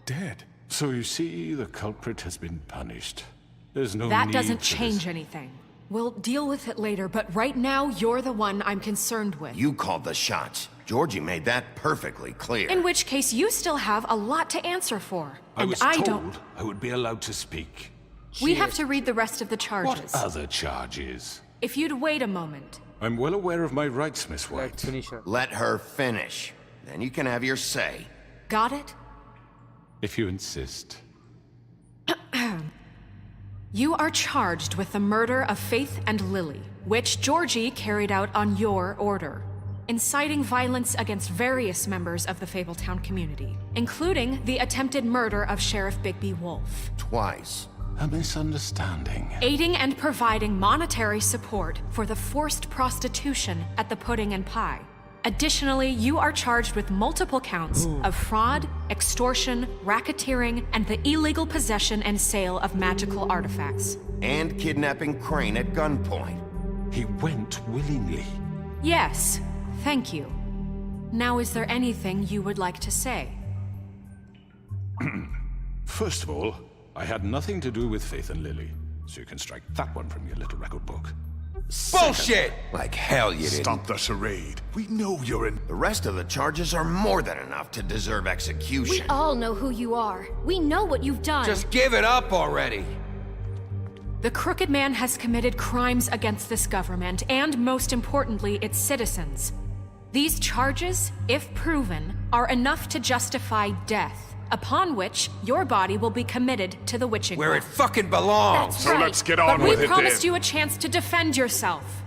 Dead. So you see, the culprit has been punished. There's no That need doesn't for change this. anything. We'll deal with it later, but right now, you're the one I'm concerned with. You called the shots. Georgie made that perfectly clear. In which case, you still have a lot to answer for. I was and told I would be allowed to speak. We have to read the rest of the charges. What other charges? If you'd wait a moment. I'm well aware of my rights, Miss White. Let her finish. Then you can have your say. Got it? If you insist. You are charged with the murder of Faith and Lily, which Georgie carried out on your order, inciting violence against various members of the Fabletown community, including the attempted murder of Sheriff Bigby Wolf. Twice. A misunderstanding. Aiding and providing monetary support for the forced prostitution at the Pudding and Pie. Additionally, you are charged with multiple counts of fraud, extortion, racketeering, and the illegal possession and sale of magical artifacts. And kidnapping Crane at gunpoint. He went willingly. Yes, thank you. Now, is there anything you would like to say? First of all, I had nothing to do with Faith and Lily, so you can strike that one from your little record book. Bullshit! Like hell you didn't. Stop the charade. We know you're in... The rest of the charges are more than enough to deserve execution. We all know who you are. We know what you've done. Just give it up already. The Crooked Man has committed crimes against this government and, most importantly, its citizens. These charges, if proven, are enough to justify death, upon which your body will be committed to the witching Where it well. fucking belongs. That's So right. let's get on but with we it promised then. you a chance to defend yourself,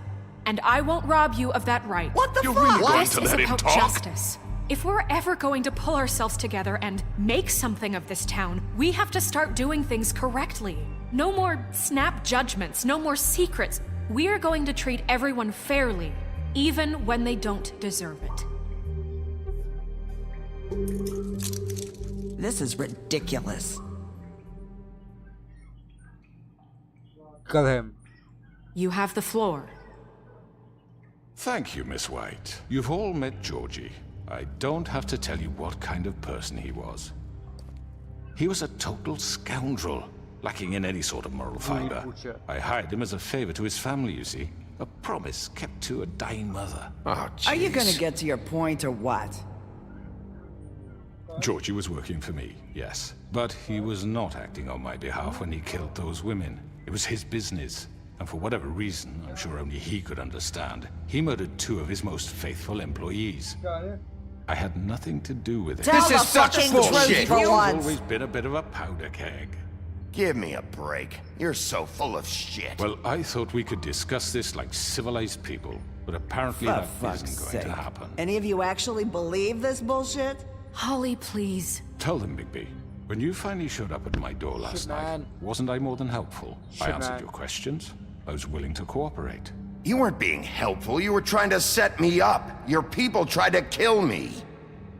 and I won't rob you of that right. What the You're fuck? really going This to is let him about talk? justice. If we're ever going to pull ourselves together and make something of this town, we have to start doing things correctly. No more snap judgments, no more secrets. We are going to treat everyone fairly, even when they don't deserve it. This is ridiculous. Kill him. You have the floor. Thank you, Miss White. You've all met Georgie. I don't have to tell you what kind of person he was. He was a total scoundrel, lacking in any sort of moral fiber. I hired him as a favor to his family, you see. A promise kept to a dying mother. Oh, jeez. Are you gonna get to your point or what? Georgie was working for me, yes. But he was not acting on my behalf when he killed those women. It was his business. And for whatever reason, I'm sure only he could understand, he murdered 2 of his most faithful employees. I had nothing to do with it. Tell This the is such fucking bullshit. truth for He's once. always been a bit of a powder keg. Give me a break. You're so full of shit. Well, I thought we could discuss this like civilized people, but apparently For that fuck's isn't going sake. to happen. Any of you actually believe this bullshit? Holly, please. Tell them, Bigby. When you finally showed up at my door last night, man. wasn't I more than helpful? I Shit, answered man. your questions. I was willing to cooperate. You weren't being helpful. You were trying to set me up. Your people tried to kill me.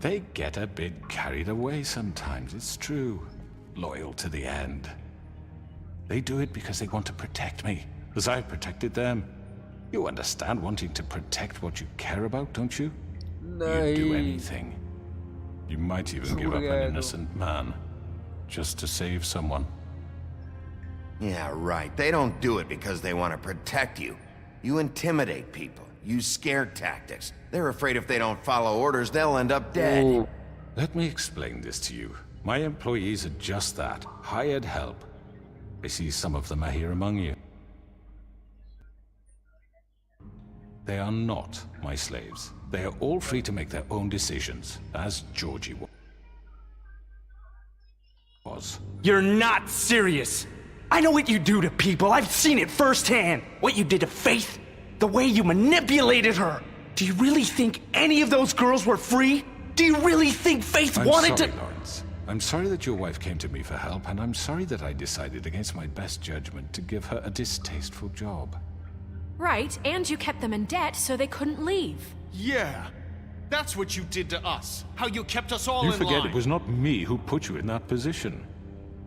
They get a bit carried away sometimes, it's true. Loyal to the end. They do it because they want to protect me, as I've protected them. You understand wanting to protect what you care about, don't you? You'd do anything. You might even give up an innocent man, just to save someone. Yeah, right. They don't do it because they want to protect you. You intimidate people, use scare tactics. They're afraid if they don't follow orders, they'll end up dead. Let me explain this to you. My employees are just that, hired help. I see some of them are here among you. They are not my slaves. They are all free to make their own decisions, as Georgie was. You're not serious! I know what you do to people, I've seen it firsthand! What you did to Faith, the way you manipulated her! Do you really think any of those girls were free? Do you really think Faith wanted to— Lawrence. I'm sorry that your wife came to me for help, and I'm sorry that I decided against my best judgment to give her a distasteful job. Right, and you kept them in debt so they couldn't leave. Yeah, that's what you did to us. How you kept us all in line. You forget it was not me who put you in that position.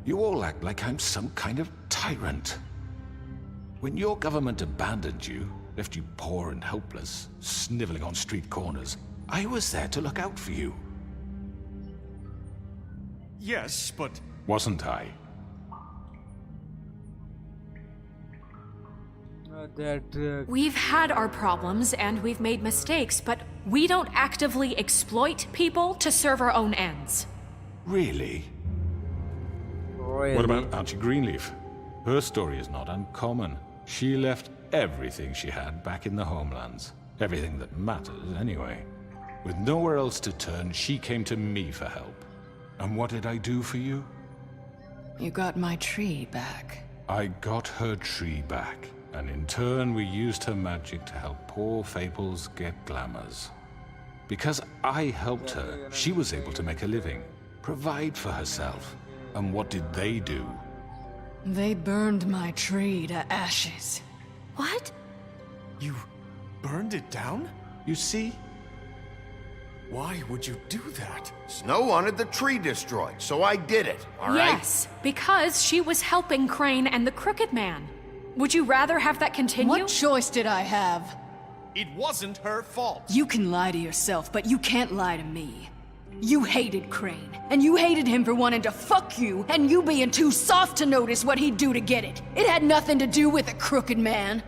You all act like I'm some kind of tyrant. When your government abandoned you, left you poor and helpless, sniveling on street corners, I was there to look out for you. Yes, but... Wasn't I? We've had our problems and we've made mistakes, but we don't actively exploit people to serve our own ends. Really? What about Auntie Greenleaf? Her story is not uncommon. She left everything she had back in the homelands. Everything that matters, anyway. With nowhere else to turn, she came to me for help. And what did I do for you? You got my tree back. I got her tree back. And in turn, we used her magic to help poor Fables get glamours. Because I helped her, she was able to make a living, provide for herself. And what did they do? They burned my tree to ashes. What? You burned it down? You see? Why would you do that? Snow wanted the tree destroyed, so I did it, all right? Yes, because she was helping Crane and the Crooked Man. Would you rather have that continue? What choice did I have? It wasn't her fault. You can lie to yourself, but you can't lie to me. You hated Crane, and you hated him for wanting to fuck you, and you being too soft to notice what he'd do to get it. It had nothing to do with a Crooked Man.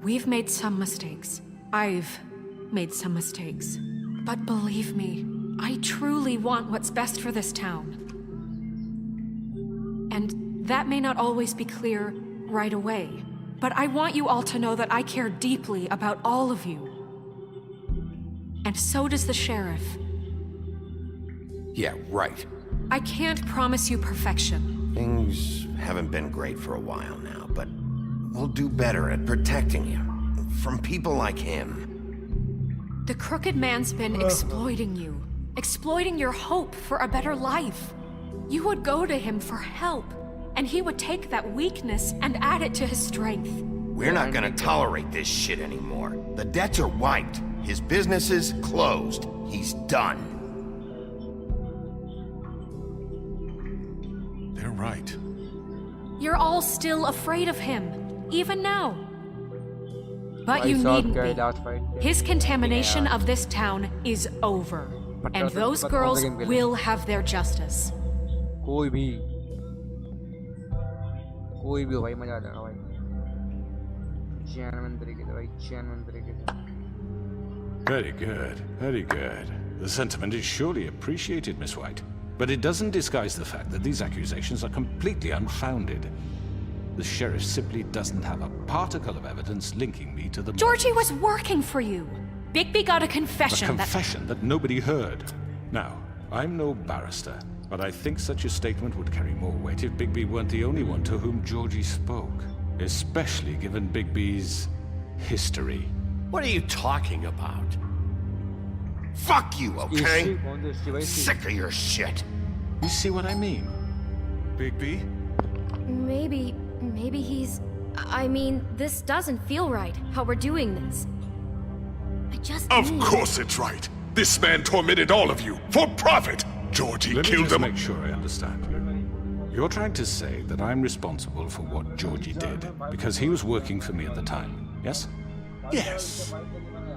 We've made some mistakes. I've made some mistakes. But believe me, I truly want what's best for this town. And that may not always be clear right away, but I want you all to know that I care deeply about all of you. And so does the sheriff. Yeah, right. I can't promise you perfection. Things haven't been great for a while now, but we'll do better at protecting you from people like him. The Crooked Man's been exploiting you, exploiting your hope for a better life. You would go to him for help, and he would take that weakness and add it to his strength. We're not gonna tolerate this shit anymore. The debts are wiped. His business is closed. He's done. They're right. You're all still afraid of him, even now. But you needn't be. His contamination of this town is over. And those girls will have their justice. कोई भी हो भाई मजा आ जाएगा भाई चैनवन तरीके से भाई चैनवन तरीके से Very good, very good. The sentiment is surely appreciated, Miss White. But it doesn't disguise the fact that these accusations are completely unfounded. The sheriff simply doesn't have a particle of evidence linking me to the Georgie was working for you. Bigby got a confession. A confession that nobody heard. Now, I'm no barrister, but I think such a statement would carry more weight if Bigby weren't the only one to whom Georgie spoke. Especially given Bigby's history. What are you talking about? Fuck you, okay? Sick of your shit. You see what I mean? Bigby? Maybe he's... I mean, this doesn't feel right, how we're doing this. I just Of course it's right. This man tormented all of you for profit. Georgie Let me killed just him. make sure I understand you. You're trying to say that I'm responsible for what Georgie did because he was working for me at the time, yes? Yes.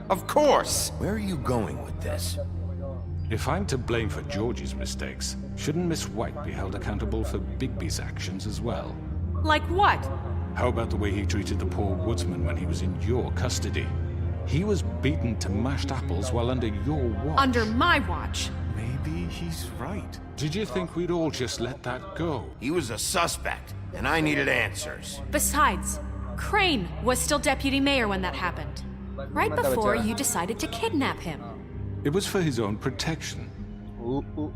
Of course. Where are you going with this? If I'm to blame for Georgie's mistakes, shouldn't Miss White be held accountable for Bigby's actions as well? Like what? How about the way he treated the poor woodsman when he was in your custody? He was beaten to mashed apples while under your watch. Under my watch. Maybe he's right. Did you think we'd all just let that go? He was a suspect, and I needed answers. Besides, Crane was still deputy mayor when that happened. Right before you decided to kidnap him. It was for his own protection.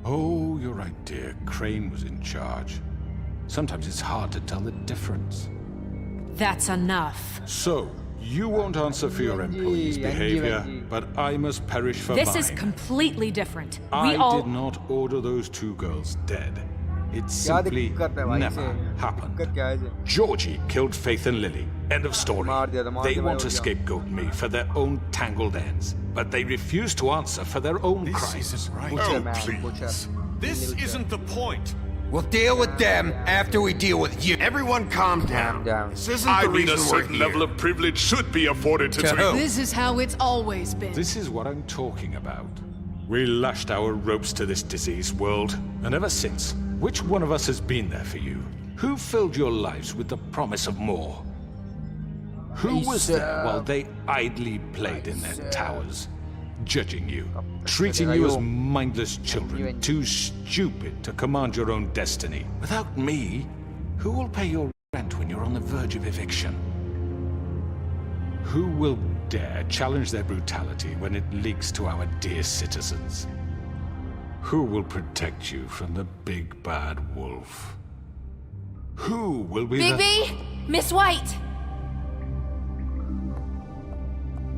Oh, you're right, dear. Crane was in charge. Sometimes it's hard to tell the difference. That's enough. So, you won't answer for your employees' behavior, but I must perish for mine. This is completely different. I did not order those two girls dead. It simply never happened. Georgie killed Faith and Lily. End of story. They want to scapegoat me for their own tangled ends, but they refuse to answer for their own crimes. Isn't right. Oh, please. This isn't the point. We'll deal with them after we deal with you. Everyone calm down. This isn't I the mean, reason a we're certain here. level of privilege should be afforded to This is how it's always been. This is what I'm talking about. We lashed our ropes to this diseased world, and ever since, which one of us has been there for you? Who filled your lives with the promise of more? Who was there while they idly played in their towers, judging you, treating you as mindless children, too stupid to command your own destiny? Without me, who will pay your rent when you're on the verge of eviction? Who will dare challenge their brutality when it leaks to our dear citizens? Who will protect you from the big bad wolf? Who will be Bigby! Miss White!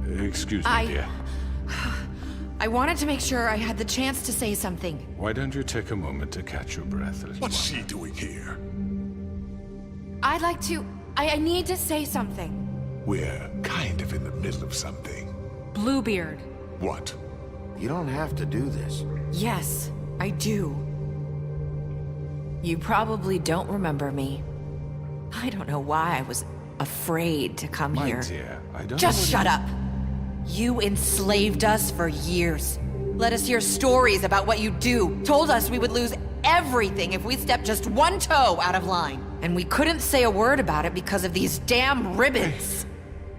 Excuse me, dear. I wanted to make sure I had the chance to say something. Why don't you take a moment to catch your breath? What's she doing here? I'd like to... I need to say something. We're kind of in the middle of something. Bluebeard. What? You don't have to do this. Yes, I do. You probably don't remember me. I don't know why I was afraid to come My here. dear, I don't Just know what shut up. You enslaved us for years. Let us hear stories about what you do. Told us we would lose everything if we stepped just one toe out of line. And we couldn't say a word about it because of these damn ribbons.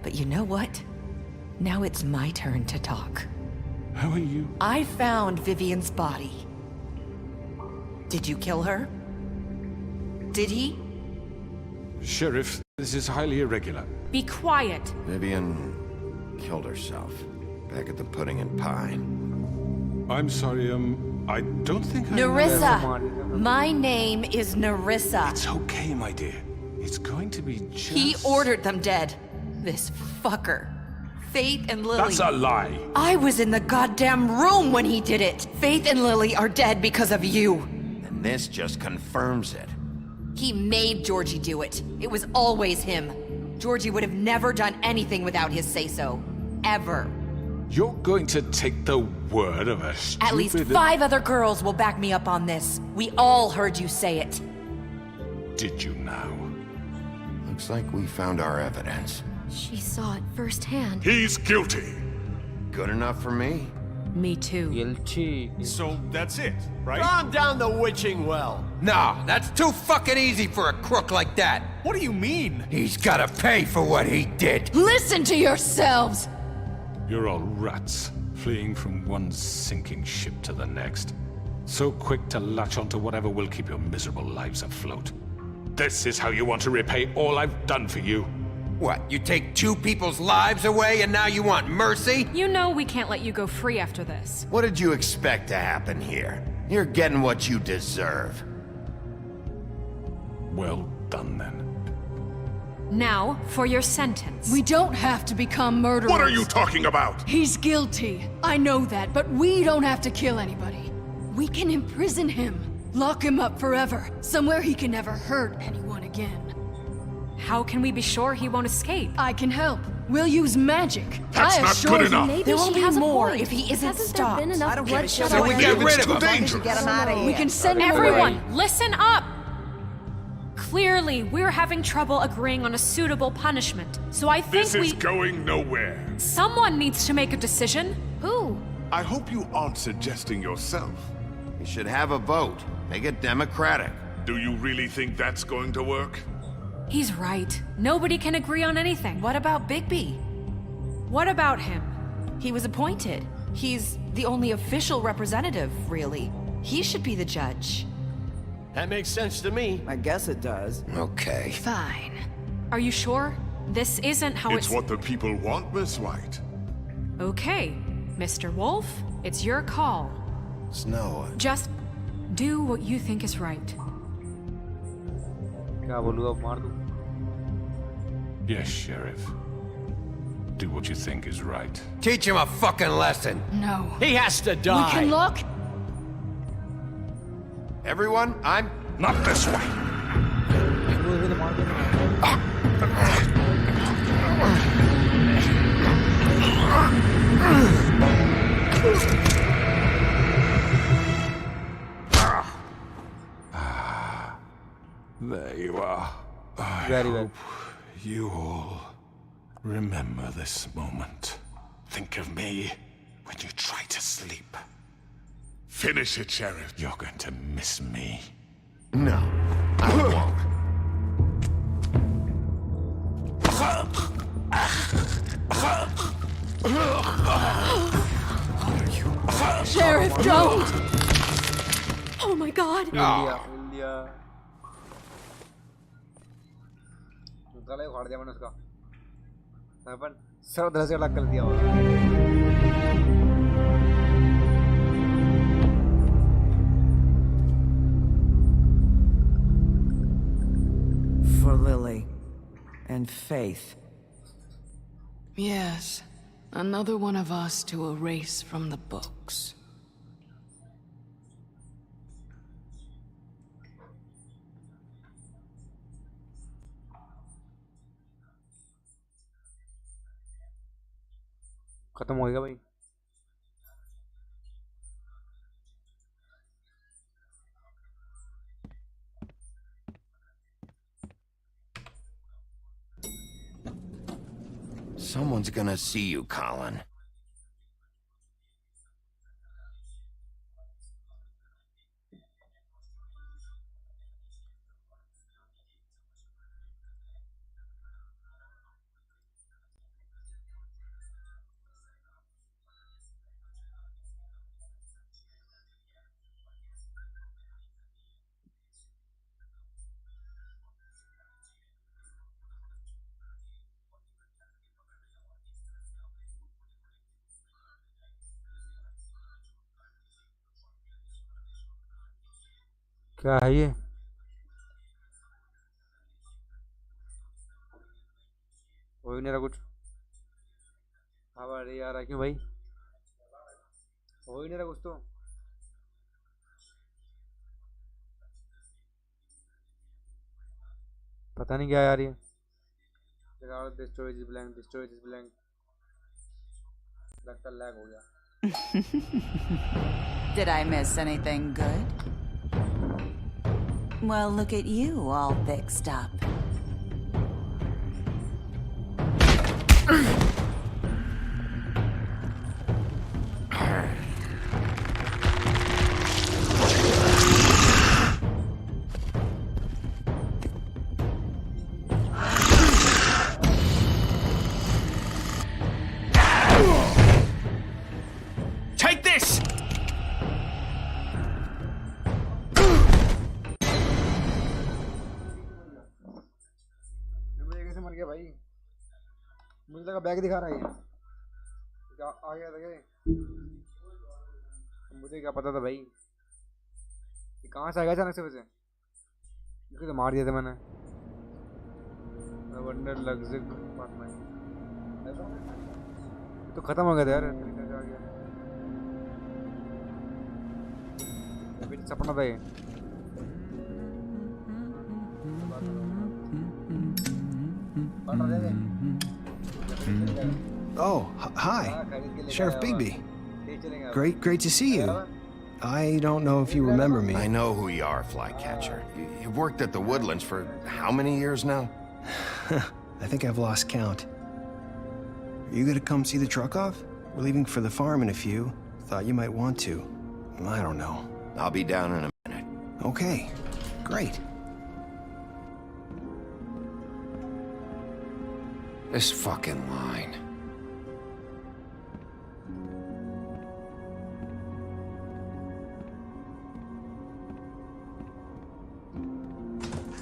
But you know what? Now it's my turn to talk. How are you? I found Vivian's body. Did you kill her? Did he? Sheriff, this is highly irregular. Be quiet. Vivian killed herself back at the Pudding and Pie. I'm sorry, I don't think I... Nerissa! My name is Nerissa. It's okay, my dear. It's going to be just... He ordered them dead. This fucker. Faith and Lily. That's a lie. I was in the goddamn room when he did it. Faith and Lily are dead because of you. And this just confirms it. He made Georgie do it. It was always him. Georgie would have never done anything without his say-so. Ever. You're going to take the word of a stupid... At least 5 other girls will back me up on this. We all heard you say it. Did you now? Looks like we found our evidence. She saw it firsthand. He's guilty. Good enough for me? Me too. Guilty. So that's it, right? Calm down the witching well. Nah, that's too fucking easy for a crook like that. What do you mean? He's gotta pay for what he did. Listen to yourselves! You're all rats, fleeing from one sinking ship to the next. So quick to latch onto whatever will keep your miserable lives afloat. This is how you want to repay all I've done for you. What, you take 2 people's lives away and now you want mercy? You know we can't let you go free after this. What did you expect to happen here? You're getting what you deserve. Well done, then. Now, for your sentence. We don't have to become murderers. What are you talking about? He's guilty. I know that, but we don't have to kill anybody. We can imprison him. Lock him up forever. Somewhere he can never hurt anyone again. How can we be sure he won't escape? I can help. We'll use magic. That's I not assure good you. enough. There will be more point. if he isn't Hasn't there stopped. been enough I don't give a bloodshed shit. So we get rid of him. To get him out of here. We can send him away. Everyone, listen up! Clearly, we're having trouble agreeing on a suitable punishment, so I think This is going nowhere. Someone needs to make a decision. Who? I hope you aren't suggesting yourself. We should have a vote. Make it democratic. Do you really think that's going to work? He's right. Nobody can agree on anything. What about Bigby? What about him? He was appointed. He's the only official representative, really. He should be the judge. That makes sense to me. I guess it does. Okay. Fine. Are you sure? This isn't how It's what the people want, Miss White. Okay, Mr. Wolf, it's your call. Snow. Just do what you think is right. क्या बोलूँ अब मार दूँ? Yes, Sheriff. Do what you think is right. Teach him a fucking lesson. No. He has to die. We can look. Everyone, I'm... Not this way! There you are. I hope you all remember this moment. Think of me when you try to sleep. Finish it, Sheriff. You're going to miss me. No, I won't. Sheriff, don't! Oh my god! India. गला ही उखाड़ दिया मैंने उसका। अपन sir दर्द से अलग कर दिया होगा। For Lily and Faith. Yes, another one of us to erase from the books. खत्म हो गया भाई। Someone's gonna see you, Colin. क्या है ये? हो ही नहीं रहा कुछ। अरे यार क्यों भाई? हो ही नहीं रहा कुछ तो। पता नहीं क्या यार ये। The storage is blank. The storage is blank. लगता लैग हो गया। Did I miss anything good? Well, look at you, all fixed up. Take this! मर गया भाई। मुझे लगा बैग दिखा रहा है ये। आ गया था क्या? मुझे क्या पता था भाई? ये कहाँ से आ गया अचानक से वैसे? इसको तो मार दिया था मैंने। Wonder luxury apartment. तो खत्म हो गया था यार। कैसे आ गया? अभी सपना था ये। Oh, hi. Sheriff Bigby. Great to see you. I don't know if you remember me. I know who you are, Flycatcher. You've worked at the Woodlands for how many years now? I think I've lost count. Are you gonna come see the truck off? We're leaving for the farm in a few. Thought you might want to. I don't know. I'll be down in a minute. Okay, great. This fucking line.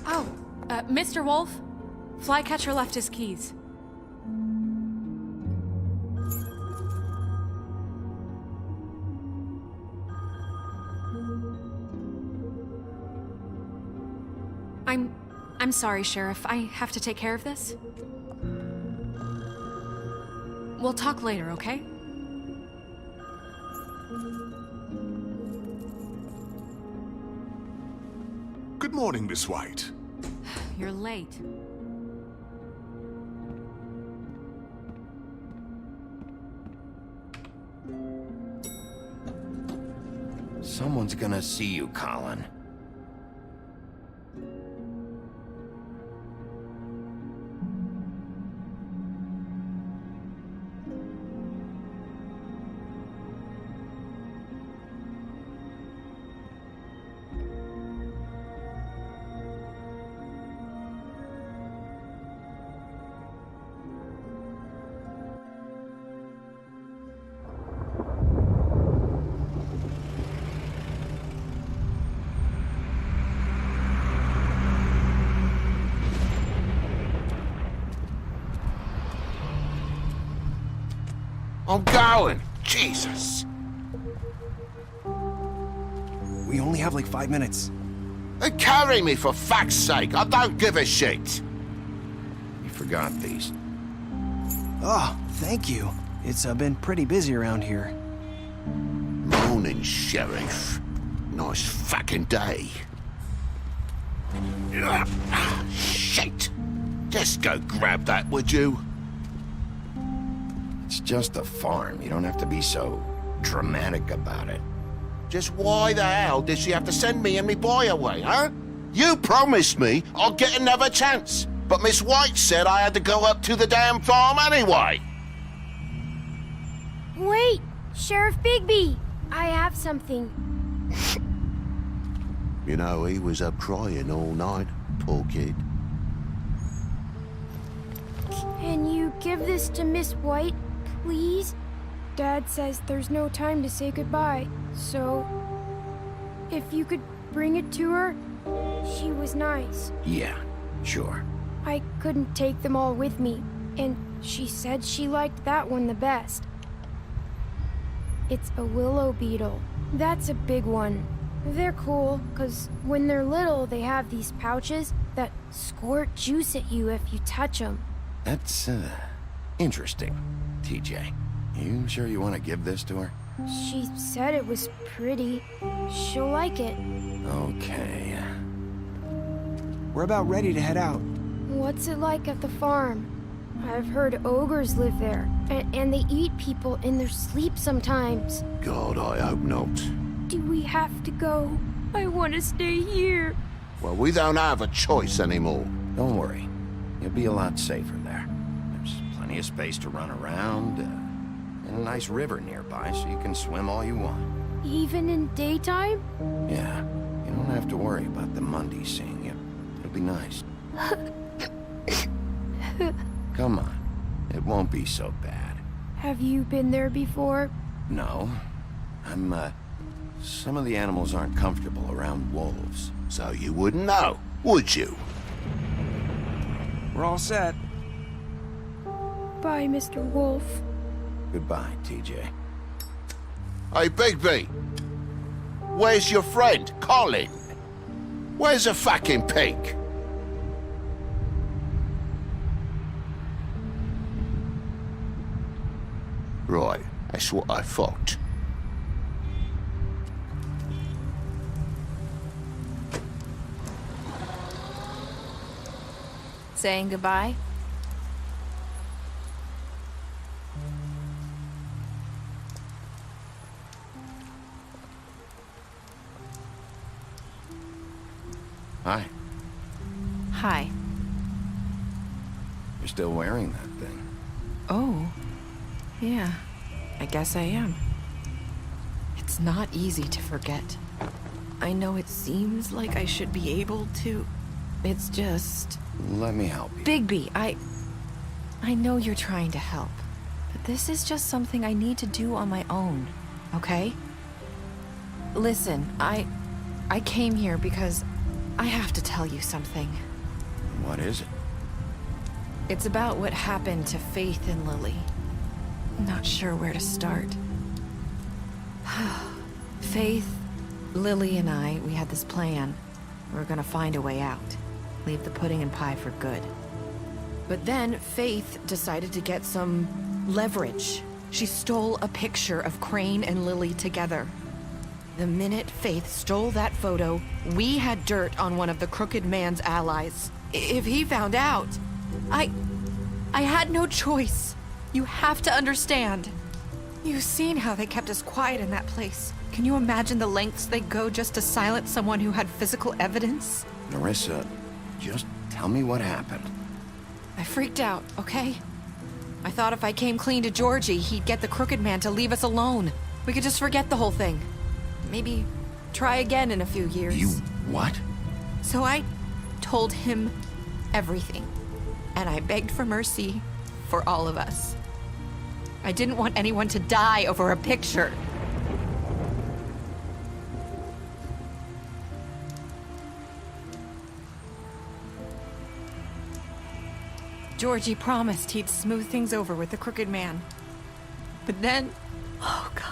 Oh, Mr. Wolf? Flycatcher left his keys. I'm sorry, Sheriff. I have to take care of this. We'll talk later, okay? Good morning, Miss White. You're late. Someone's gonna see you, Colin. I'm going. Jesus. We only have like 5 minutes. They carry me for fuck's sake. I don't give a shit. You forgot these. Oh, thank you. It's been pretty busy around here. Morning, Sheriff. Nice fucking day. Shit. Just go grab that, would you? It's just a farm. You don't have to be so dramatic about it. Just why the hell did she have to send me and me boy away, huh? You promised me I'll get another chance, but Miss White said I had to go up to the damn farm anyway. Wait, Sheriff Bigby, I have something. You know, he was up crying all night, poor kid. Can you give this to Miss White, please? Dad says there's no time to say goodbye, so if you could bring it to her, she was nice. Yeah, sure. I couldn't take them all with me, and she said she liked that one the best. It's a willow beetle. That's a big one. They're cool, because when they're little, they have these pouches that squirt juice at you if you touch them. That's, interesting, TJ. You sure you want to give this to her? She said it was pretty. She'll like it. Okay. We're about ready to head out. What's it like at the farm? I've heard ogres live there, and they eat people in their sleep sometimes. God, I hope not. Do we have to go? I want to stay here. Well, we don't have a choice anymore. Don't worry. You'll be a lot safer there. There's plenty of space to run around, and a nice river nearby so you can swim all you want. Even in daytime? Yeah, you don't have to worry about the Monday seeing you. It'll be nice. Come on, it won't be so bad. Have you been there before? No. Some of the animals aren't comfortable around wolves. So you wouldn't know, would you? We're all set. Bye, Mr. Wolf. Goodbye, TJ. Hey, Bigby. Where's your friend, Colin? Where's the fucking pig? Right, that's what I thought. Saying goodbye? Hi. Hi. You're still wearing that thing. Oh. Yeah. I guess I am. It's not easy to forget. I know it seems like I should be able to. It's just... Let me help you. Bigby, I know you're trying to help. But this is just something I need to do on my own, okay? Listen, I came here because I have to tell you something. What is it? It's about what happened to Faith and Lily. I'm not sure where to start. Faith, Lily, and I, we had this plan. We were gonna find a way out. Leave the pudding and pie for good. But then Faith decided to get some leverage. She stole a picture of Crane and Lily together. The minute Faith stole that photo, we had dirt on one of the Crooked Man's allies. If he found out, I had no choice. You have to understand. You've seen how they kept us quiet in that place. Can you imagine the lengths they go just to silence someone who had physical evidence? Nerissa, just tell me what happened. I freaked out, okay? I thought if I came clean to Georgie, he'd get the Crooked Man to leave us alone. We could just forget the whole thing. Maybe try again in a few years. You what? So I told him everything. And I begged for mercy for all of us. I didn't want anyone to die over a picture. Georgie promised he'd smooth things over with the Crooked Man. But then... Oh, God.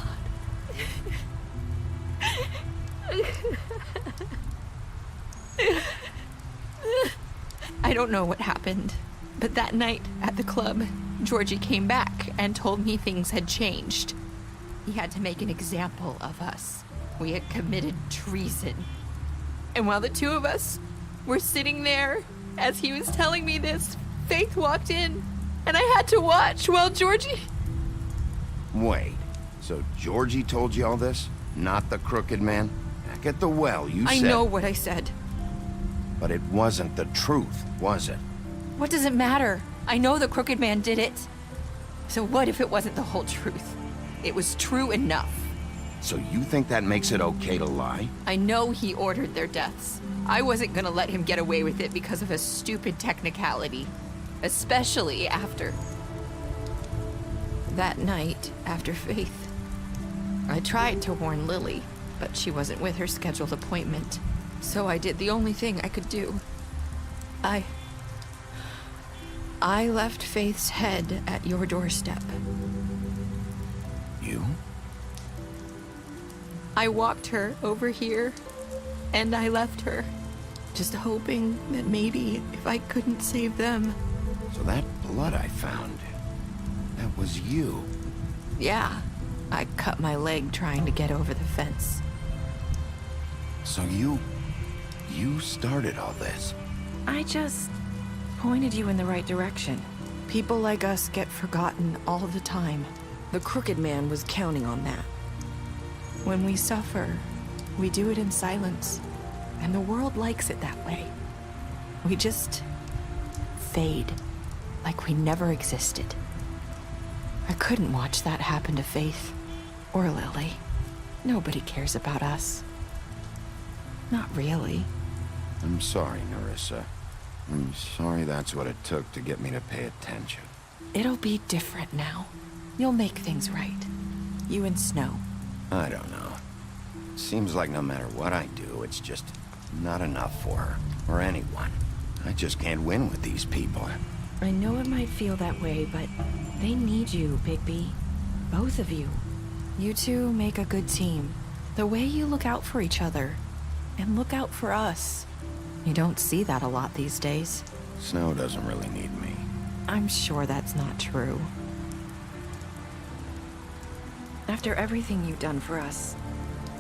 I don't know what happened, but that night at the club, Georgie came back and told me things had changed. He had to make an example of us. We had committed treason. And while the two of us were sitting there, as he was telling me this, Faith walked in, and I had to watch while Georgie... Wait, so Georgie told you all this? Not the Crooked Man? Back at the well, you said... I know what I said. But it wasn't the truth, was it? What does it matter? I know the Crooked Man did it. So what if it wasn't the whole truth? It was true enough. So you think that makes it okay to lie? I know he ordered their deaths. I wasn't gonna let him get away with it because of a stupid technicality. Especially after... that night, after Faith. I tried to warn Lily, but she wasn't with her scheduled appointment. So I did the only thing I could do. I left Faith's head at your doorstep. You? I walked her over here, and I left her, just hoping that maybe if I couldn't save them... So that blood I found, that was you. Yeah, I cut my leg trying to get over the fence. So you started all this? I just pointed you in the right direction. People like us get forgotten all the time. The Crooked Man was counting on that. When we suffer, we do it in silence. And the world likes it that way. We just fade, like we never existed. I couldn't watch that happen to Faith or Lily. Nobody cares about us. Not really. I'm sorry, Nerissa. I'm sorry that's what it took to get me to pay attention. It'll be different now. You'll make things right. You and Snow. I don't know. It seems like no matter what I do, it's just not enough for her, or anyone. I just can't win with these people. I know it might feel that way, but they need you, Bigby. Both of you. You two make a good team. The way you look out for each other, and look out for us. You don't see that a lot these days. Snow doesn't really need me. I'm sure that's not true. After everything you've done for us,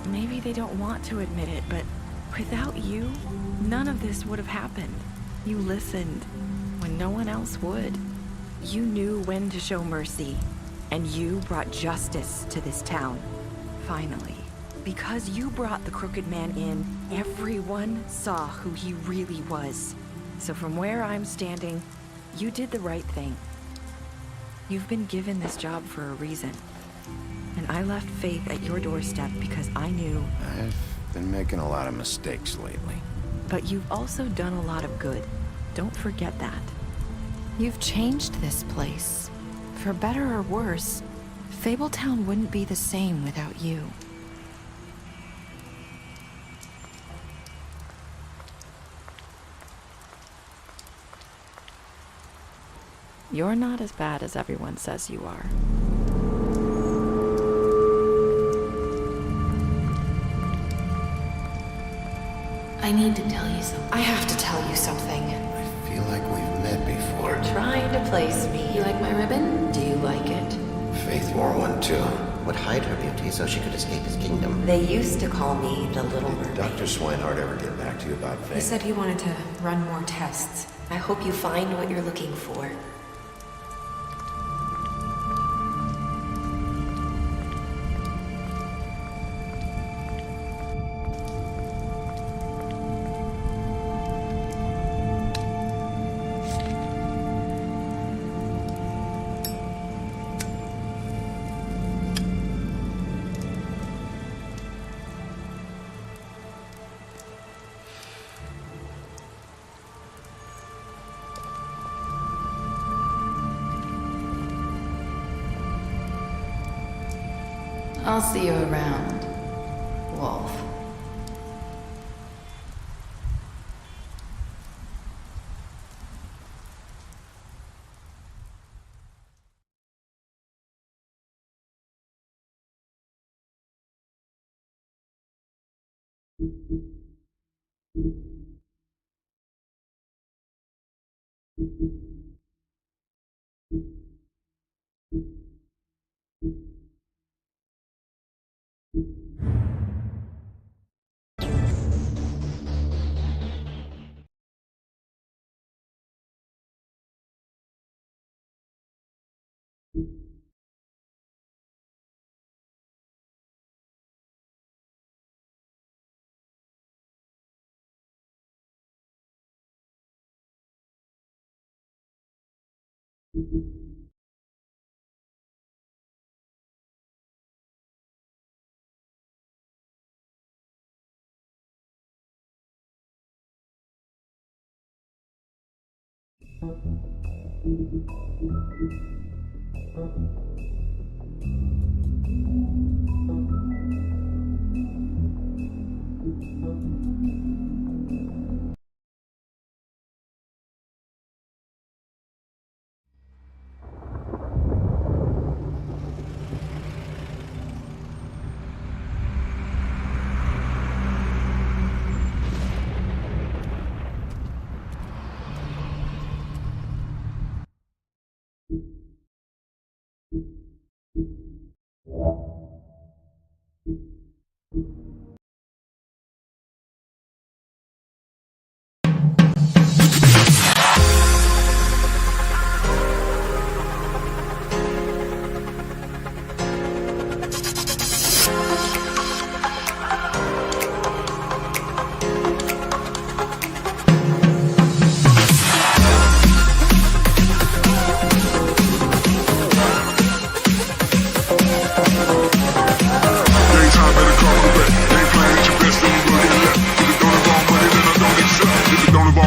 maybe they don't want to admit it, but without you, none of this would have happened. You listened when no one else would. You knew when to show mercy, and you brought justice to this town. Finally. Because you brought the Crooked Man in, everyone saw who he really was. So from where I'm standing, you did the right thing. You've been given this job for a reason. And I left Faith at your doorstep because I knew... I've been making a lot of mistakes lately. But you've also done a lot of good. Don't forget that. You've changed this place. For better or worse, Fabletown wouldn't be the same without you. You're not as bad as everyone says you are. I need to tell you something. I have to tell you something. I feel like we've met before. Trying to place me. You like my ribbon? Do you like it? Faith wore one too. Would hide her beauty so she could escape his kingdom. They used to call me the Little Did Dr. Swinehart ever get back to you about Faith? He said he wanted to run more tests. I hope you find what you're looking for. I'll see you around, Wolf.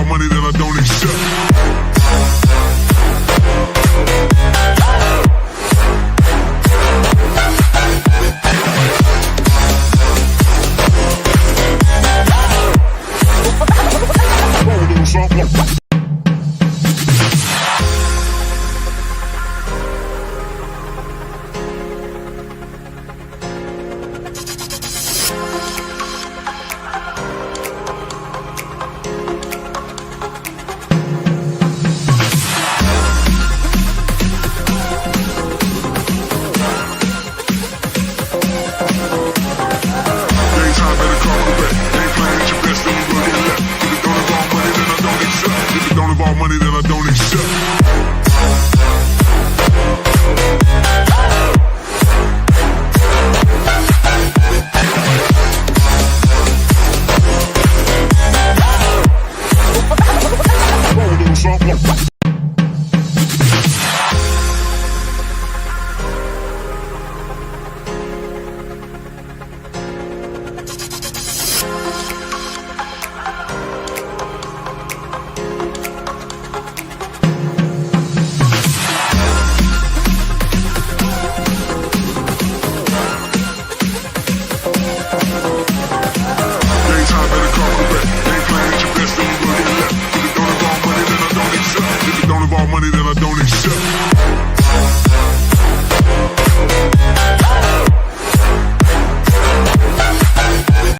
Money that I don't accept. Something.